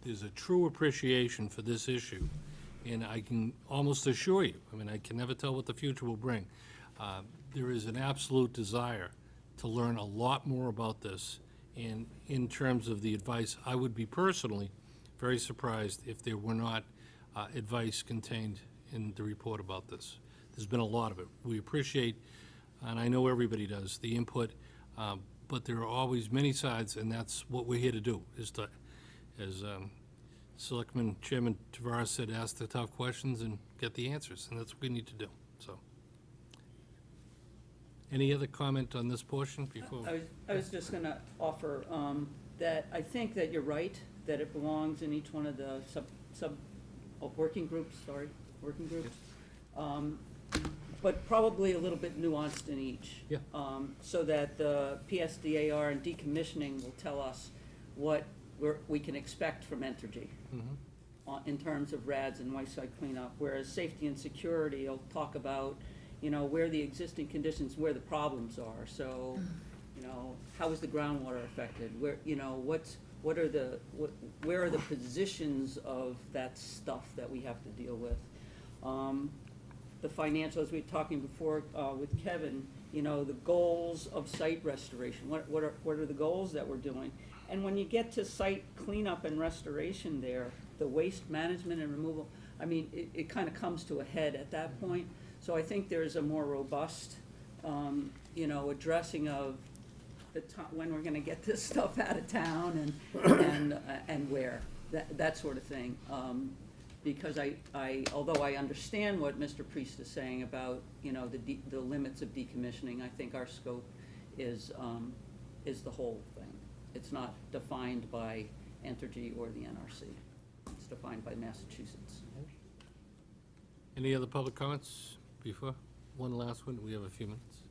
There's a true appreciation for this issue, and I can almost assure you, I mean, I can never tell what the future will bring. There is an absolute desire to learn a lot more about this, and in terms of the advice, I would be personally very surprised if there were not advice contained in the report about this. There's been a lot of it. We appreciate, and I know everybody does, the input, but there are always many sides, and that's what we're here to do, is to, as Selectman Chairman Tavares said, ask the tough questions and get the answers, and that's what we need to do, so. Any other comment on this portion before? I was just gonna offer, that I think that you're right, that it belongs in each one of the working groups. But probably a little bit nuanced in each. Yeah. So that the PSDAR and decommissioning will tell us what we can expect from Entergy in terms of RADs and waste site cleanup, whereas safety and security will talk about, where the existing conditions, where the problems are. So, how is the groundwater affected? Where, where are the positions of that stuff that we have to deal with? The financial, as we were talking before with Kevin, the goals of site restoration. What are the goals that we're doing? And when you get to site cleanup and restoration there, the waste management and removal, I mean, it kind of comes to a head at that point. So I think there's a more robust, addressing of when we're going to get this stuff out of town and where, that sort of thing. Because although I understand what Mr. Priest is saying about, the limits of decommissioning, I think our scope is the whole thing. It's not defined by Entergy or the NRC. It's defined by Massachusetts. Any other public comments before? One last one, we have a few minutes.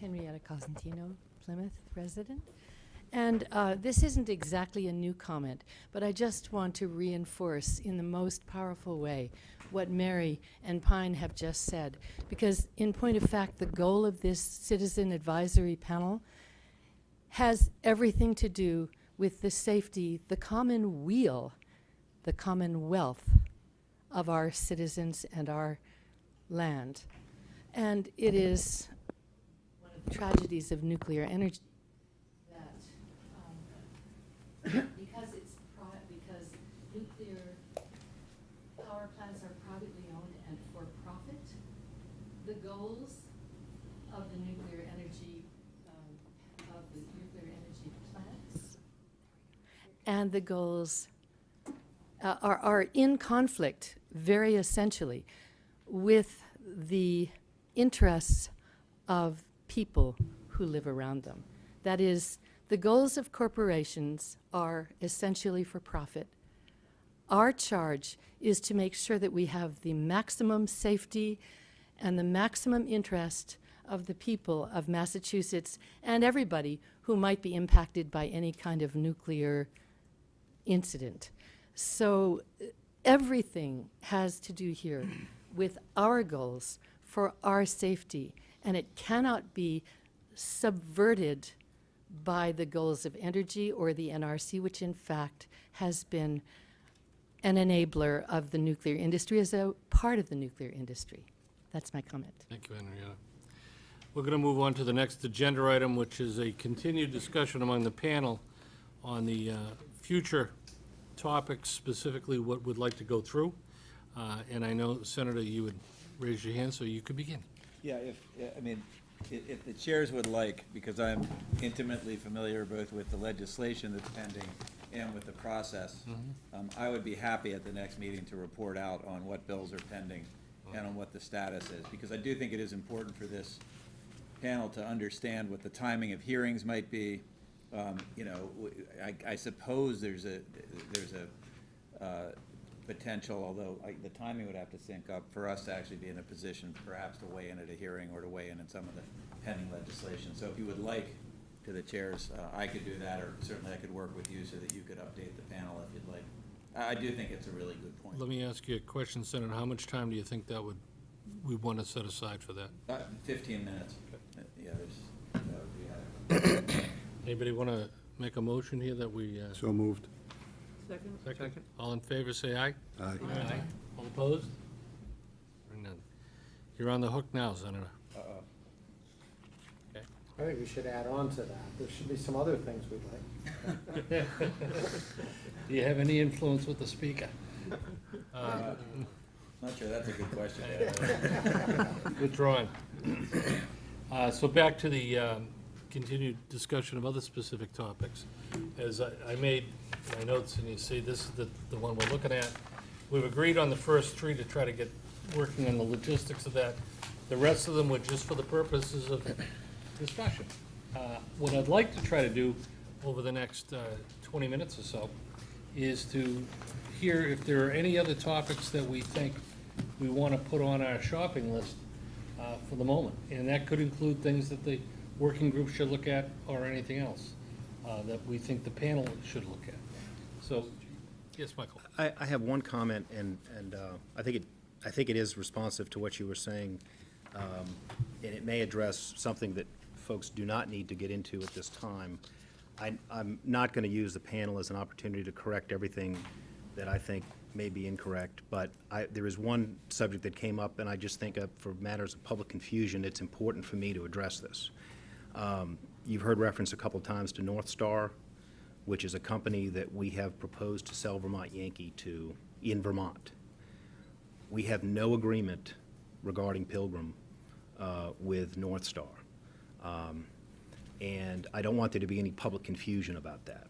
Henrietta Cosentino, Plymouth resident. And this isn't exactly a new comment, but I just want to reinforce in the most powerful way what Mary and Pine have just said. Because in point of fact, the goal of this citizen advisory panel has everything to do with the safety, the common weal, the common wealth of our citizens and our land. And it is one of the tragedies of nuclear energy that because nuclear power plants are privately owned and for profit, the goals of the nuclear energy plants and the goals are in conflict very essentially with the interests of people who live around them. That is, the goals of corporations are essentially for profit. Our charge is to make sure that we have the maximum safety and the maximum interest of the people of Massachusetts and everybody who might be impacted by any kind of nuclear incident. So everything has to do here with our goals for our safety, and it cannot be subverted by the goals of energy or the NRC, which in fact has been an enabler of the nuclear industry as a part of the nuclear industry. That's my comment. Thank you, Henrietta. We're going to move on to the next agenda item, which is a continued discussion among the panel on the future topics, specifically what we'd like to go through. And I know, Senator, you would raise your hand, so you could begin. Yeah, if the chairs would like, because I'm intimately familiar both with the legislation that's pending and with the process, I would be happy at the next meeting to report out on what bills are pending and on what the status is, because I do think it is important for this panel to understand what the timing of hearings might be. I suppose there's a potential, although the timing would have to sync up, for us to actually be in a position perhaps to weigh in at a hearing or to weigh in some of the pending legislation. So if you would like, to the chairs, I could do that, or certainly I could work with you so that you could update the panel if you'd like. I do think it's a really good point. Let me ask you a question, Senator. How much time do you think we want to set aside for that? 15 minutes. Yeah, that would be adequate. Anybody want to make a motion here that we? So moved. Second? Second. All in favor, say aye. Aye. Aye. All opposed? Hearing none. You're on the hook now, Senator. Okay. I think we should add on to that. There should be some other things we'd like. Do you have any influence with the speaker? Not sure, that's a good question. Withdrawn. So back to the continued discussion of other specific topics. As I made my notes, and you see this is the one we're looking at, we've agreed on the first three to try to get working on the logistics of that. The rest of them were just for the purposes of discussion. What I'd like to try to do over the next 20 minutes or so is to hear if there are any other topics that we think we want to put on our shopping list for the moment. And that could include things that the working group should look at or anything else that we think the panel should look at. So, yes, Michael. I have one comment, and I think it is responsive to what you were saying, and it may address something that folks do not need to get into at this time. I'm not going to use the panel as an opportunity to correct everything that I think may be incorrect, but there is one subject that came up, and I just think for matters of public confusion, it's important for me to address this. You've heard reference a couple times to North Star, which is a company that we have proposed to sell Vermont Yankee to in Vermont. We have no agreement regarding Pilgrim with North Star. And I don't want there to be any public confusion about that.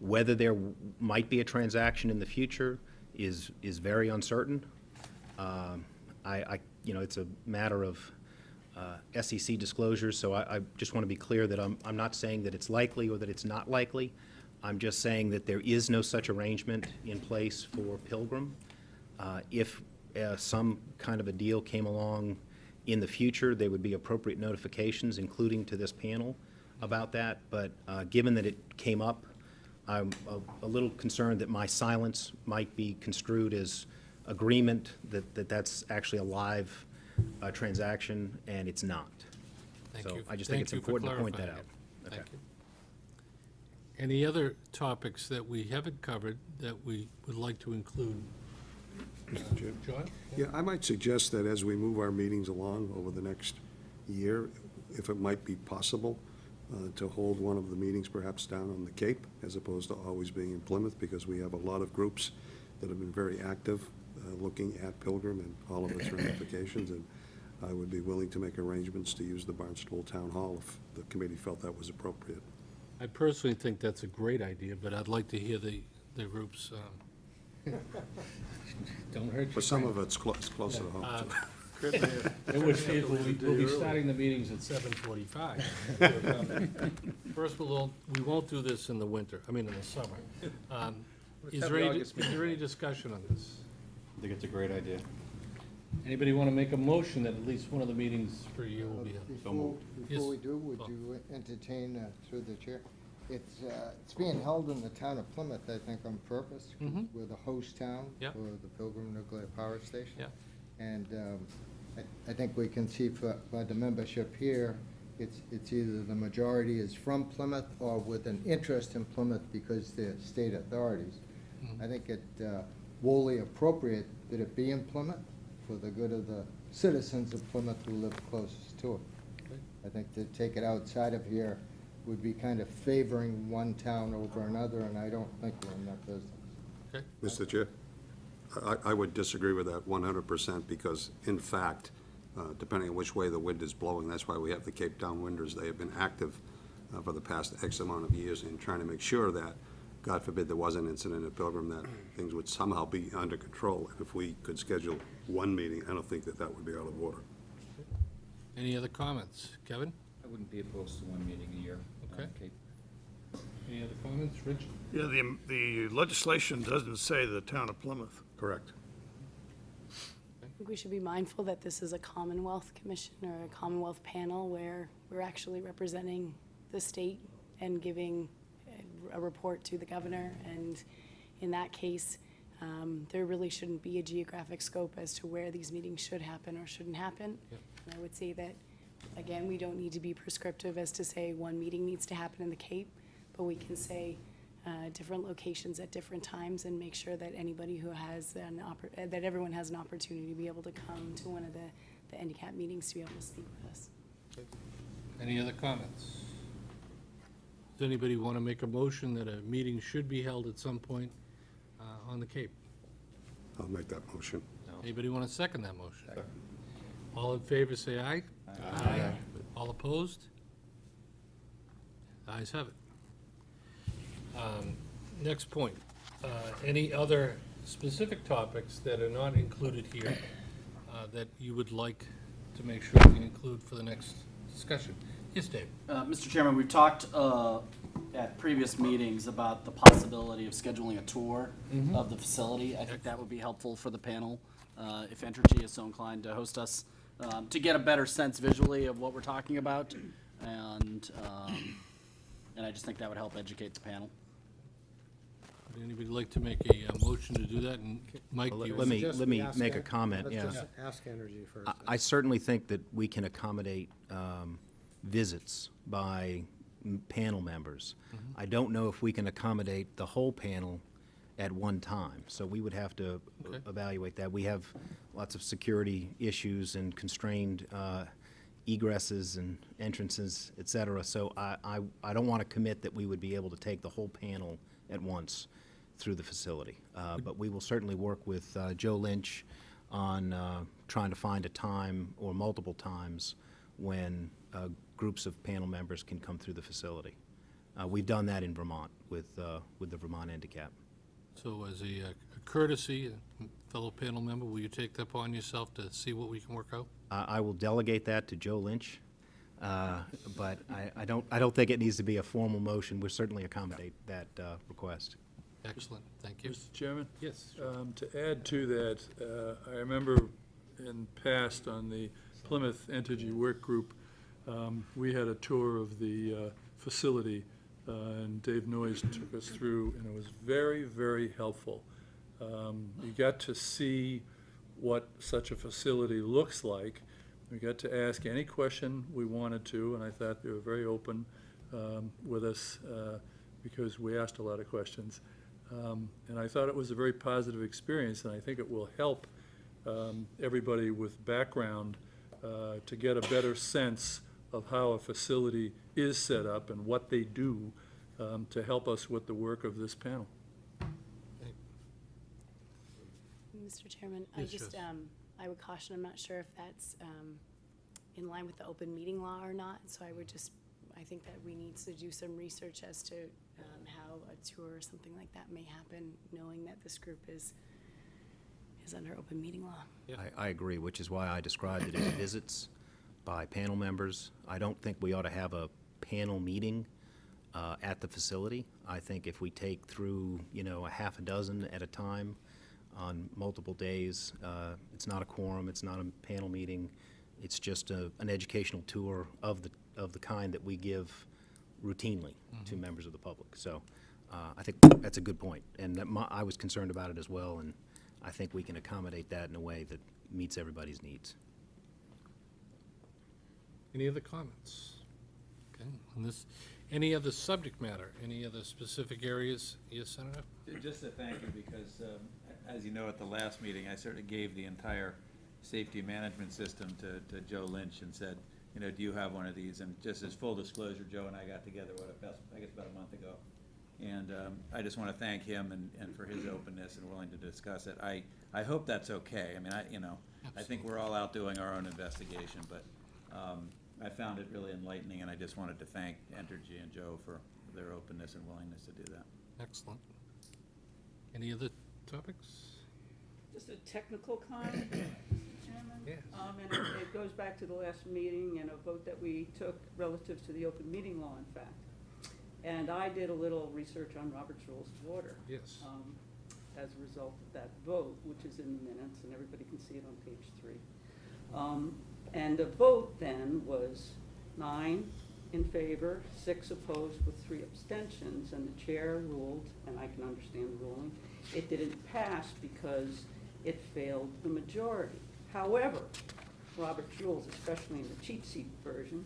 Whether there might be a transaction in the future is very uncertain. It's a matter of SEC disclosures, so I just want to be clear that I'm not saying that it's likely or that it's not likely. I'm just saying that there is no such arrangement in place for Pilgrim. If some kind of a deal came along in the future, there would be appropriate notifications, including to this panel. about that, but given that it came up, I'm a little concerned that my silence might be construed as agreement that that's actually a live transaction, and it's not. Thank So you. I just think it's Thank you for important to point that clarifying out. it. Thank you. Any other topics that we haven't covered that we would like to include? Mr. Chair? John? Yeah, I might suggest that as we move our meetings along over the next year, if it might be possible, to hold one of the meetings perhaps down on the Cape, as opposed to always being in Plymouth, because we have a lot of groups that have been very active looking at Pilgrim and all of its ramifications, and I would be willing to make arrangements to use the Barnstable Town Hall if the committee felt that was appropriate. I personally think that's a great idea, but I'd like to hear the groups. Don't hurt your But some friend. of it's closer to home, too. In which case, we'll be starting the meetings at 7:45. First, we won't do this in the winter, I mean, in the summer. Is there any discussion on this? I think it's a great idea. Anybody want to make a motion that at least one of the meetings for a year will be held? Before we Yes. do, would you entertain, through the chair? It's being held in the town of Plymouth, I think, on purpose. 'Cause we're the host town Yep. for the Pilgrim Nuclear Power Station. Yep. And I think we can see by the membership here, it's either the majority is from Plymouth or with an interest in Plymouth because they're state authorities. I think it wholly appropriate that it be in Plymouth for the good of the citizens of Plymouth who live closest to it. I think to take it outside of here would be kind of favoring one town over another, and I don't think we're in that business. Mr. Chair, I would disagree with that 100%, because in fact, depending on which way the wind is blowing, that's why we have the Cape Downwinders. They have been active for the past X amount of years in trying to make sure that, God forbid there was an incident at Pilgrim, that things would somehow be under control. And if we could schedule one meeting, I don't think that would be out of order. Any other comments? Kevin? I wouldn't be opposed to one meeting a year. Okay. Okay. Any other comments? Rich? Yeah, the legislation doesn't say the town of Plymouth. Correct. I think we should be mindful that this is a Commonwealth Commission or a Commonwealth panel where we're actually representing the state and giving a report to the governor. And in that case, there really shouldn't be a geographic scope as to where these meetings should happen or shouldn't happen. Yep. And I would say that, again, we don't need to be prescriptive as to say one meeting needs to happen in the Cape, but we can say different locations at different times and make sure that anybody who has that everyone has an opportunity to be able to come to one of the NDCAP meetings to be able to speak with us. Any other comments? Does anybody want to make a motion that a meeting should be held at some point on the Cape? I'll make that motion. Anybody want to second that motion? All in favor, say aye. Aye. All opposed? The ayes have it. Next point, any other specific topics that are not included here that you would like to make sure we include for the next discussion? Yes, Dave? Mr. Chairman, we've talked at previous meetings about the possibility of scheduling a tour of the facility. I think that would be helpful for the panel, if Entergy is so inclined to host us, to get a better sense visually of what we're talking about. And I just think that would help educate the panel. Would anybody like to make a motion to do that? And Mike, you Let me Ask make a En- comment, let's yeah. just ask Energy first. I certainly think that we can accommodate visits by panel members. I don't know if we can accommodate the whole panel at one time, so we would have to evaluate that. We have lots of security issues and constrained egresses and entrances, et cetera, so I don't want to commit that we would be able to take the whole panel at once through the facility. But we will certainly work with Joe Lynch on trying to find a time or multiple times when groups of panel members can come through the facility. We've done that in Vermont with the Vermont NDCAP. So as a courtesy, fellow panel member, will you take that upon yourself to see what we can work out? I will delegate that to Joe Lynch, but I don't think it needs to be a formal motion. We'll certainly accommodate that request. Excellent, thank you. Mr. Chairman? Yes. To add to that, I remember in past on the Plymouth Entergy Work Group, we had a tour of the facility, and Dave Noyes took us through, and it was very, very helpful. You got to see what such a facility looks like. We got to ask any question we wanted to, and I thought they were very open with us because we asked a lot of questions. And I thought it was a very positive experience, and I think it will help everybody with background to get a better sense of how a facility is set up and what they do to help us with the work of this panel. Mr. Chairman, Yes, yes. I would caution, I'm not sure if that's in line with the open meeting law or not, so I think that we need to do some research as to how a tour or something like that may happen, knowing that this group is under open meeting law. I agree, which is why I described it as visits by panel members. I don't think we ought to have a panel meeting at the facility. I think if we take through, a half a dozen at a time on multiple days, it's not a quorum, it's not a panel meeting, it's just an educational tour of the kind that we give routinely to members of the public. So I think that's a good point, and I was concerned about it as well, and I think we can accommodate that in a way that meets everybody's needs. Any other comments? Okay, on this, any other subject matter, any other specific areas? Yes, Senator? Just to thank you, because as you know, at the last meeting, I sort of gave the entire safety management system to Joe Lynch and said, do you have one of these? And just as full disclosure, Joe and I got together, I guess about a month ago. And I just want to thank him and for his openness and willing to discuss it. I hope that's okay. I mean, I think we're all out doing our own investigation, but I found it really enlightening, and I just wanted to thank Entergy and Joe for their openness and willingness to do that. Excellent. Any other topics? Just a technical comment, Mr. Chairman. Yes. And it goes back to the last meeting and a vote that we took relative to the open meeting law, in fact. And I did a little research on Robert's Rules of Order. Yes. As a result of that vote, which is in the minutes, and everybody can see it on page 3. And the vote then was 9 in favor, 6 opposed with 3 abstentions, and the chair ruled, and I can understand the ruling, it didn't pass because it failed the majority. However, Robert's Rules, especially in the cheat sheet version,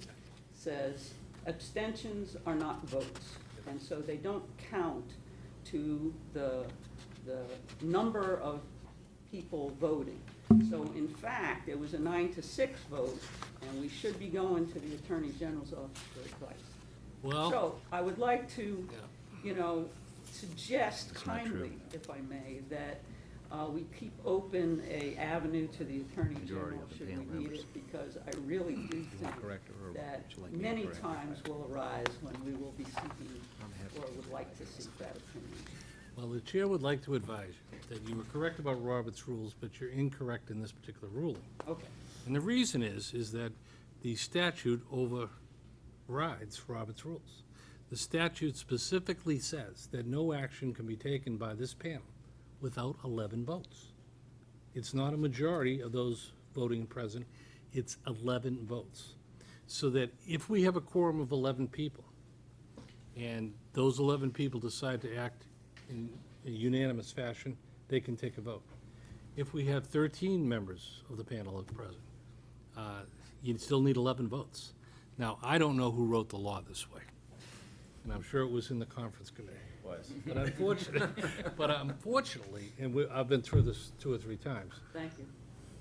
says abstentions are not votes, and so they don't count to the number of people voting. So in fact, it was a 9-6 vote, and we should be going to the Attorney General's office for advice. Well. So I would like to, Yeah. Suggest That's not true. kindly, if I may, that we keep open a avenue to the Attorney Majority General of the should panel we need members. it, because I really do think correct or that would you like me to many correct it? times will arise when we will be seeking, happy or to would like to seek that opinion. Well, the chair would like to advise you that you were correct about Robert's rules, but you're incorrect in this particular ruling. Okay. And the reason is that the statute overrides Robert's rules. The statute specifically says that no action can be taken by this panel without 11 votes. It's not a majority of those voting present, it's 11 votes. So that if we have a quorum of 11 people, and those 11 people decide to act in a unanimous fashion, they can take a vote. If we have 13 members of the panel present, you'd still need 11 votes. Now, I don't know who wrote the law this way, and I'm sure it was in the conference committee. But unfortunately, and I've been through this 2 or 3 times. Thank you.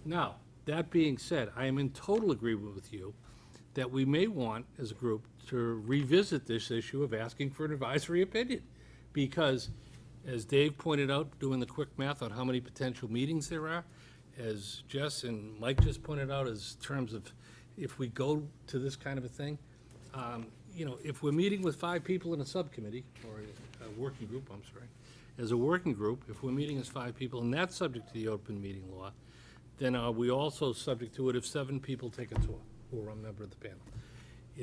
Now, that being said, I am in total agreement with you that we may want, as a group, to revisit this issue of asking for an advisory opinion. Because, as Dave pointed out, doing the quick math on how many potential meetings there are, as Jess and Mike just pointed out, as terms of if we go to this kind of a thing, if we're meeting with 5 people in a subcommittee, or a working group, I'm sorry, as a working group, if we're meeting as 5 people, and that's subject to the open meeting law, then are we also subject to it if 7 people take a tour, who are a member of the panel?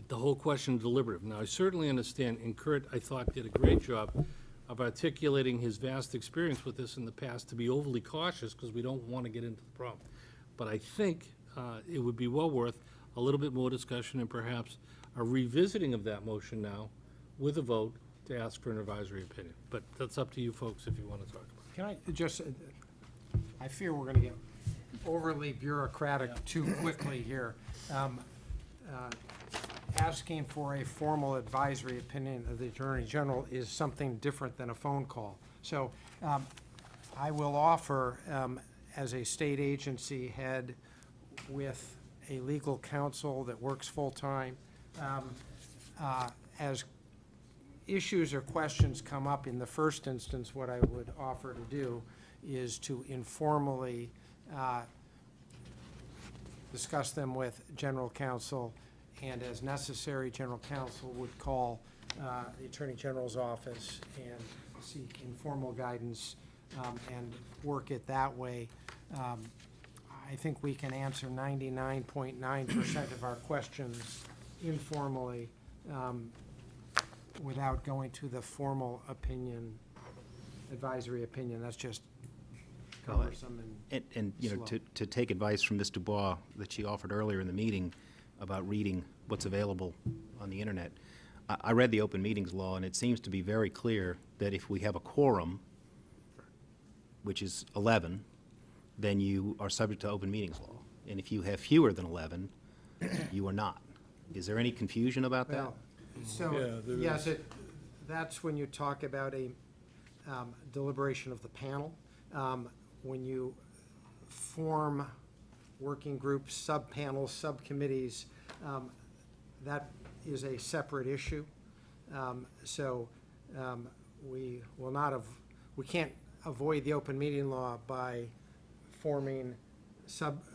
The whole question of deliberative. Now, I certainly understand, and Kurt, I thought, did a great job of articulating his vast experience with this in the past, to be overly cautious, because we don't want to get into the problem. But I think it would be well worth a little bit more discussion and perhaps a revisiting of that motion now with a vote to ask for an advisory opinion. But that's up to you folks if you want to talk about it. Can I just, I fear we're gonna get overly bureaucratic too quickly here. Asking for a formal advisory opinion of the Attorney General is something different than a phone call. So, I will offer, as a state agency head with a legal counsel that works full-time, as issues or questions come up in the first instance, what I would offer to do is to informally discuss them with general counsel, and as necessary, general counsel would call the Attorney General's office and seek informal guidance and work it that way. I think we can answer 99.9% of our questions informally without going to the formal opinion, advisory opinion. That's just cumbersome And, you know, slow. to take advice from Ms. Dubois that she offered earlier in the meeting about reading what's available on the internet, I read the open meetings law, and it seems to be very clear that if we have a quorum, which is 11, then you are subject to open meetings law. And if you have fewer than 11, you are not. Is there any confusion about that? Well, so, Yeah, there yes, is. that's when you talk about a deliberation of the panel. When you form working groups, sub-panels, subcommittees, that is a separate issue. So we will not have, we can't avoid the open meeting law by forming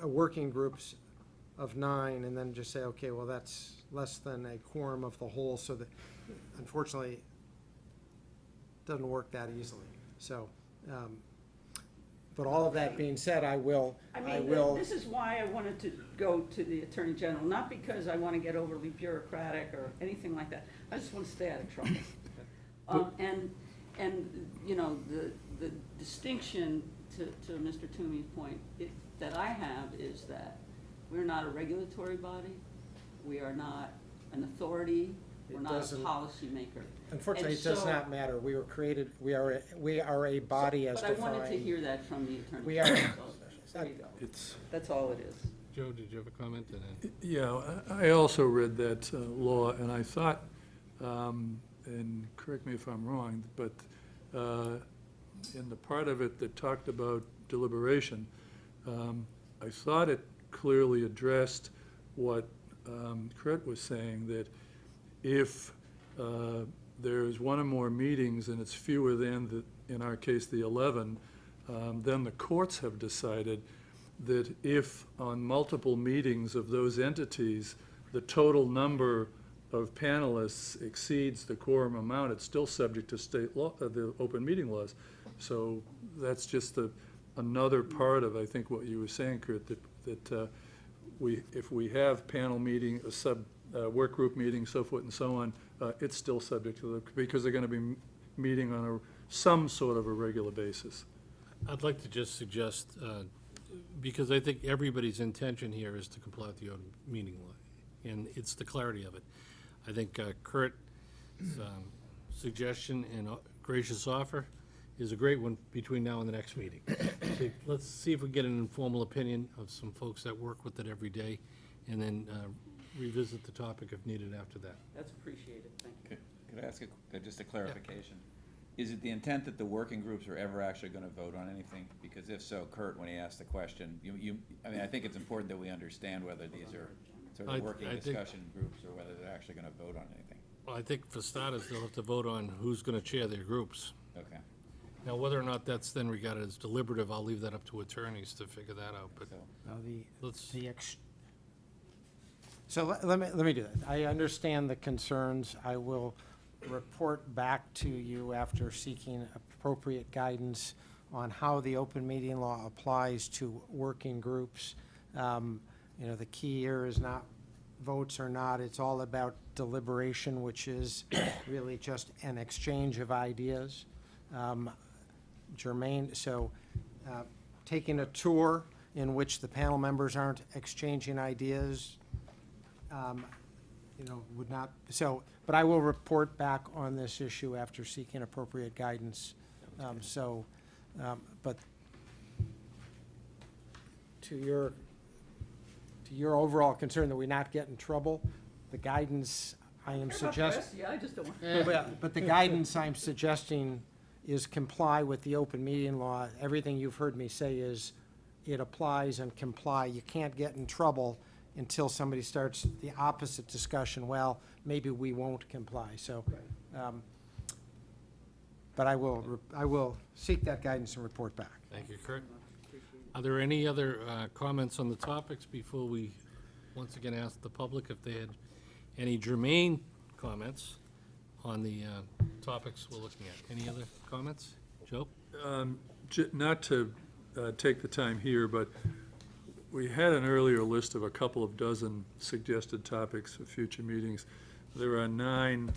working groups of 9 and then just say, okay, well, that's less than a quorum of the whole, so that, unfortunately, it doesn't work that easily. So, but all of that being said, I will. This is why I wanted to go to the Attorney General, not because I want to get overly bureaucratic or anything like that. I just want to stay out of trouble. And, you know, the distinction to Mr. Toomey's point that I have is that we're not a regulatory body, we are not an authority, we're not a doesn't- policymaker. Unfortunately, And it does so- not matter. We were created, we are a body as But defined. I wanted to hear that from the Attorney We are- General. So there you go. It's, That's all it is. Joe, did you have a comment? And then- yeah, I also read that law, and I thought, and correct me if I'm wrong, but in the part of it that talked about deliberation, I thought it clearly addressed what Kurt was saying, that if there's one or more meetings and it's fewer than, in our case, the 11, then the courts have decided that if on multiple meetings of those entities, the total number of panelists exceeds the quorum amount, it's still subject to state law, the open meeting laws. So that's just another part of, I think, what you were saying, Kurt, that if we have panel meeting, a work group meeting, so forth and so on, it's still subject to because they're going to be meeting on some sort of a regular basis. I'd like to just suggest, because I think everybody's intention here is to comply with the open meeting law, and it's the clarity of it. I think Kurt's suggestion and gracious offer is a great one between now and the next meeting. So let's see if we get an informal opinion of some folks that work with it every day, and then revisit the topic if needed after that. That's appreciated, thank you. Could I ask just a clarification? Is it the intent that the working groups are ever actually going to vote on anything? Because if so, Kurt, when he asked the question, I mean, I think it's important that we understand whether these are sort of working I think- discussion groups or whether they're actually going to vote on anything. Well, I think for starters, they'll have to vote on who's going to chair their groups. Okay. Now, whether or not that's then regarded as deliberative, I'll leave that up to attorneys to figure that out, but let's, So let me do that. I understand the concerns. I will report back to you after seeking appropriate guidance on how the open meeting law applies to working groups. You know, the key here is not votes or not, it's all about deliberation, which is really just an exchange of ideas. Germane, so taking a tour in which the panel members aren't exchanging ideas would not, but I will report back on this issue after seeking appropriate guidance. But to your overall concern that we not get in trouble, the guidance I am suggesting. Yeah, I just don't want. But the guidance I'm suggesting is comply with the open meeting law. Everything you've heard me say is it applies and comply. You can't get in trouble until somebody starts the opposite discussion, well, maybe we won't comply. So, but I will seek that guidance and report back. Thank you, Kurt. Are there any other comments on the topics before we once again ask the public if they had any germane comments on the topics we're looking at? Any other comments? Joe? Not to take the time here, but we had an earlier list of a couple of dozen suggested topics for future meetings. There are 9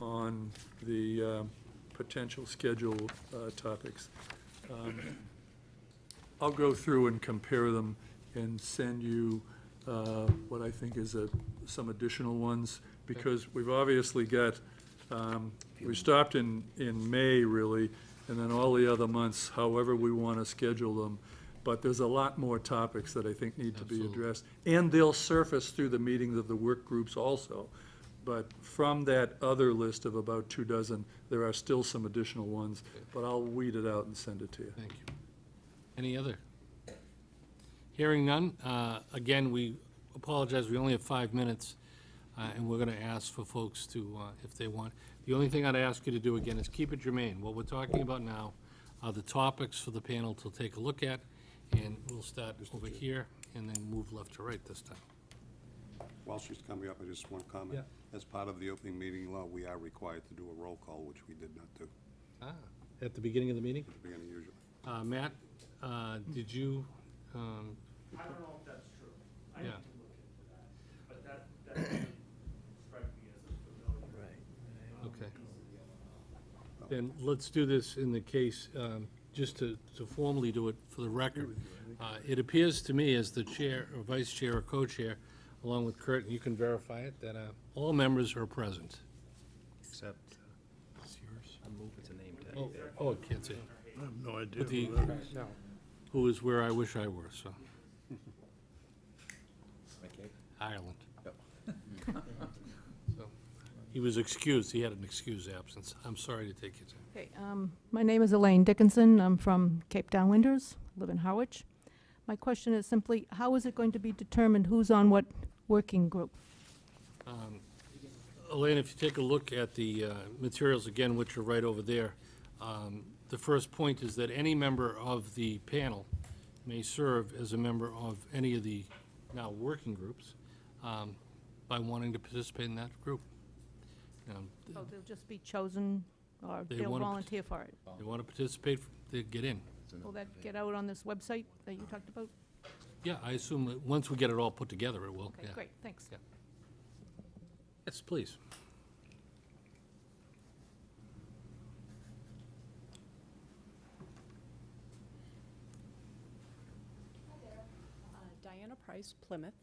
on the potential schedule topics. I'll go through and compare them and send you what I think is some additional ones, because we've obviously got, we stopped in May, really, and then all the other months, however we want to schedule them. But there's a lot more topics that I think need to be addressed. And they'll surface through the meetings of the work groups also. But from that other list of about 2 dozen, there are still some additional ones, but I'll weed it out and send it to you. Thank you. Any other? Hearing none, again, we apologize, we only have 5 minutes, and we're gonna ask for folks to, if they want. The only thing I'd ask you to do again is keep it germane. What we're talking about now are the topics for the panel to take a look at, and we'll start over here and then move left to right this time. While she's coming up, I just want to comment. As part of the opening meeting law, we are required to do a roll call, which we did not do At the beginning of the meeting? at the beginning usually. Matt, did you? I don't know if that's true. I Yeah. need to look into that, but that doesn't strike me as a familiar. Okay. Then let's do this in the case, just to formally do it for the record. It appears to me as the chair, or vice chair, or co-chair, along with Kurt, and you can verify it, that all members are present. Except, it's yours. I'm moving to name tag. Oh, I can't see. I have no idea With the- who that is. Who is where I wish I were, so. Ireland. So, he was excused, he had an excused absence. I'm sorry to take you to. Okay, my name is Elaine Dickinson. I'm from Cape Downwinders, live in Harwich. My question is simply, how is it going to be determined who's on what working group? Elaine, if you take a look at the materials again, which are right over there, the first point is that any member of the panel may serve as a member of any of the now working groups by wanting to participate in that group. So they'll just be chosen, or They they'll wanna volunteer for it? They want to participate, they get in. Will that get out on this website that you talked about? Yeah, I assume that once we get it all put together, it will, Okay, yeah. great, thanks. Yeah. Yes, please. Diana Price, Plymouth.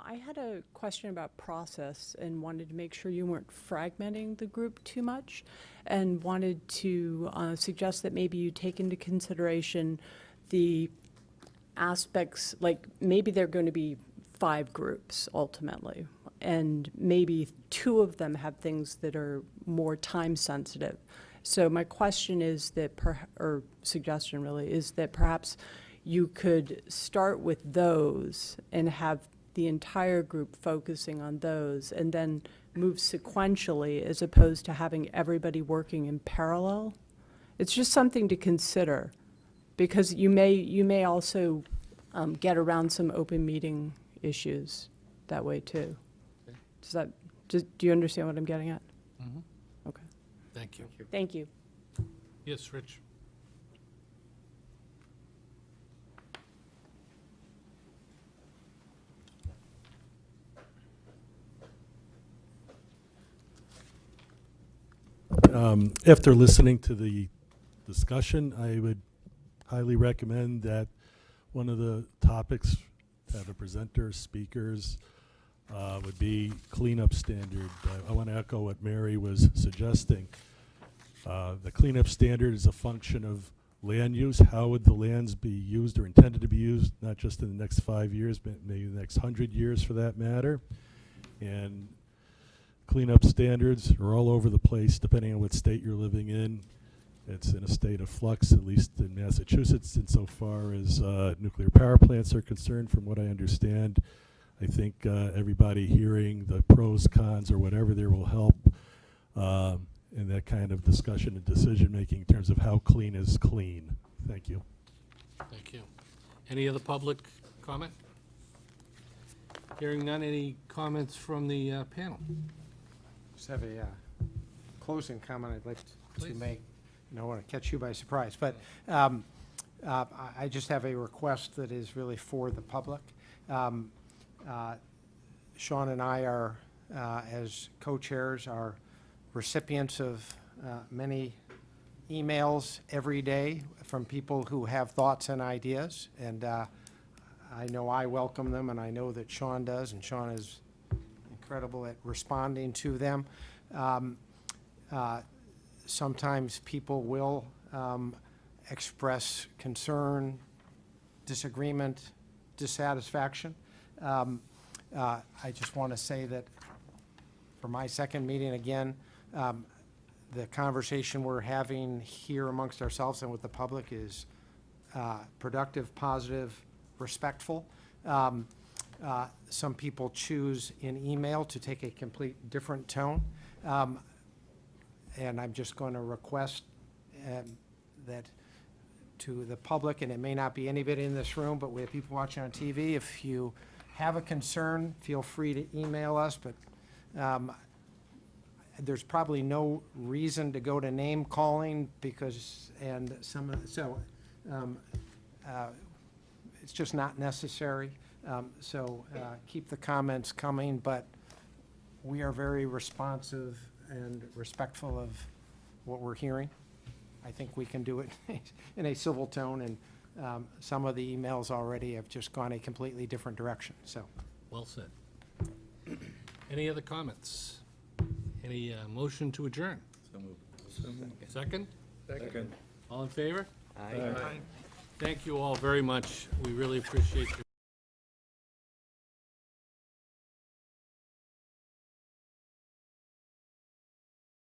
I had a question about process and wanted to make sure you weren't fragmenting the group too much, and wanted to suggest that maybe you take into consideration the aspects, like maybe there are going to be 5 groups ultimately, and maybe 2 of them have things that are more time sensitive. So my question is that, or suggestion really, is that perhaps you could start with those and have the entire group focusing on those, and then move sequentially as opposed to having everybody working in parallel. It's just something to consider, because you may also get around some open meeting issues that way too. Do you understand what I'm getting at? Mhm. Okay. Thank you. Thank you. Yes, Rich? After listening to the discussion, I would highly recommend that one of the topics, to have a presenter, speakers, would be cleanup standard. I want to echo what Mary was suggesting. The cleanup standard is a function of land use. How would the lands be used or intended to be used, not just in the next 5 years, but maybe the next 100 years for that matter? And cleanup standards are all over the place, depending on what state you're living in. It's in a state of flux, at least in Massachusetts, insofar as nuclear power plants are concerned, from what I understand. I think everybody hearing the pros, cons, or whatever there will help in that kind of discussion and decision-making in terms of how clean is clean. Thank you. Thank you. Any other public comment? Hearing none, any comments from the panel? Just have a closing comment I'd like to Please. make. I don't want to catch you by surprise, but I just have a request that is really for the public. Sean and I are, as co-chairs, are recipients of many emails every day from people who have thoughts and ideas, and I know I welcome them, and I know that Sean does, and Sean is incredible at responding to them. Sometimes people will express concern, disagreement, dissatisfaction. I just want to say that for my second meeting again, the conversation we're having here amongst ourselves and with the public is productive, positive, respectful. Some people choose in email to take a complete different tone. And I'm just going to request that to the public, and it may not be anybody in this room, but we have people watching on TV, if you have a concern, feel free to email us, but there's probably no reason to go to name calling because, and some of, so it's just not necessary. So keep the comments coming, but we are very responsive and respectful of what we're hearing. I think we can do it in a civil tone, and some of the emails already have just gone a completely different direction, so. Well said. Any other comments? Any motion to adjourn? So moved. Second? Second. All in favor? Aye. Thank you all very much. We really appreciate your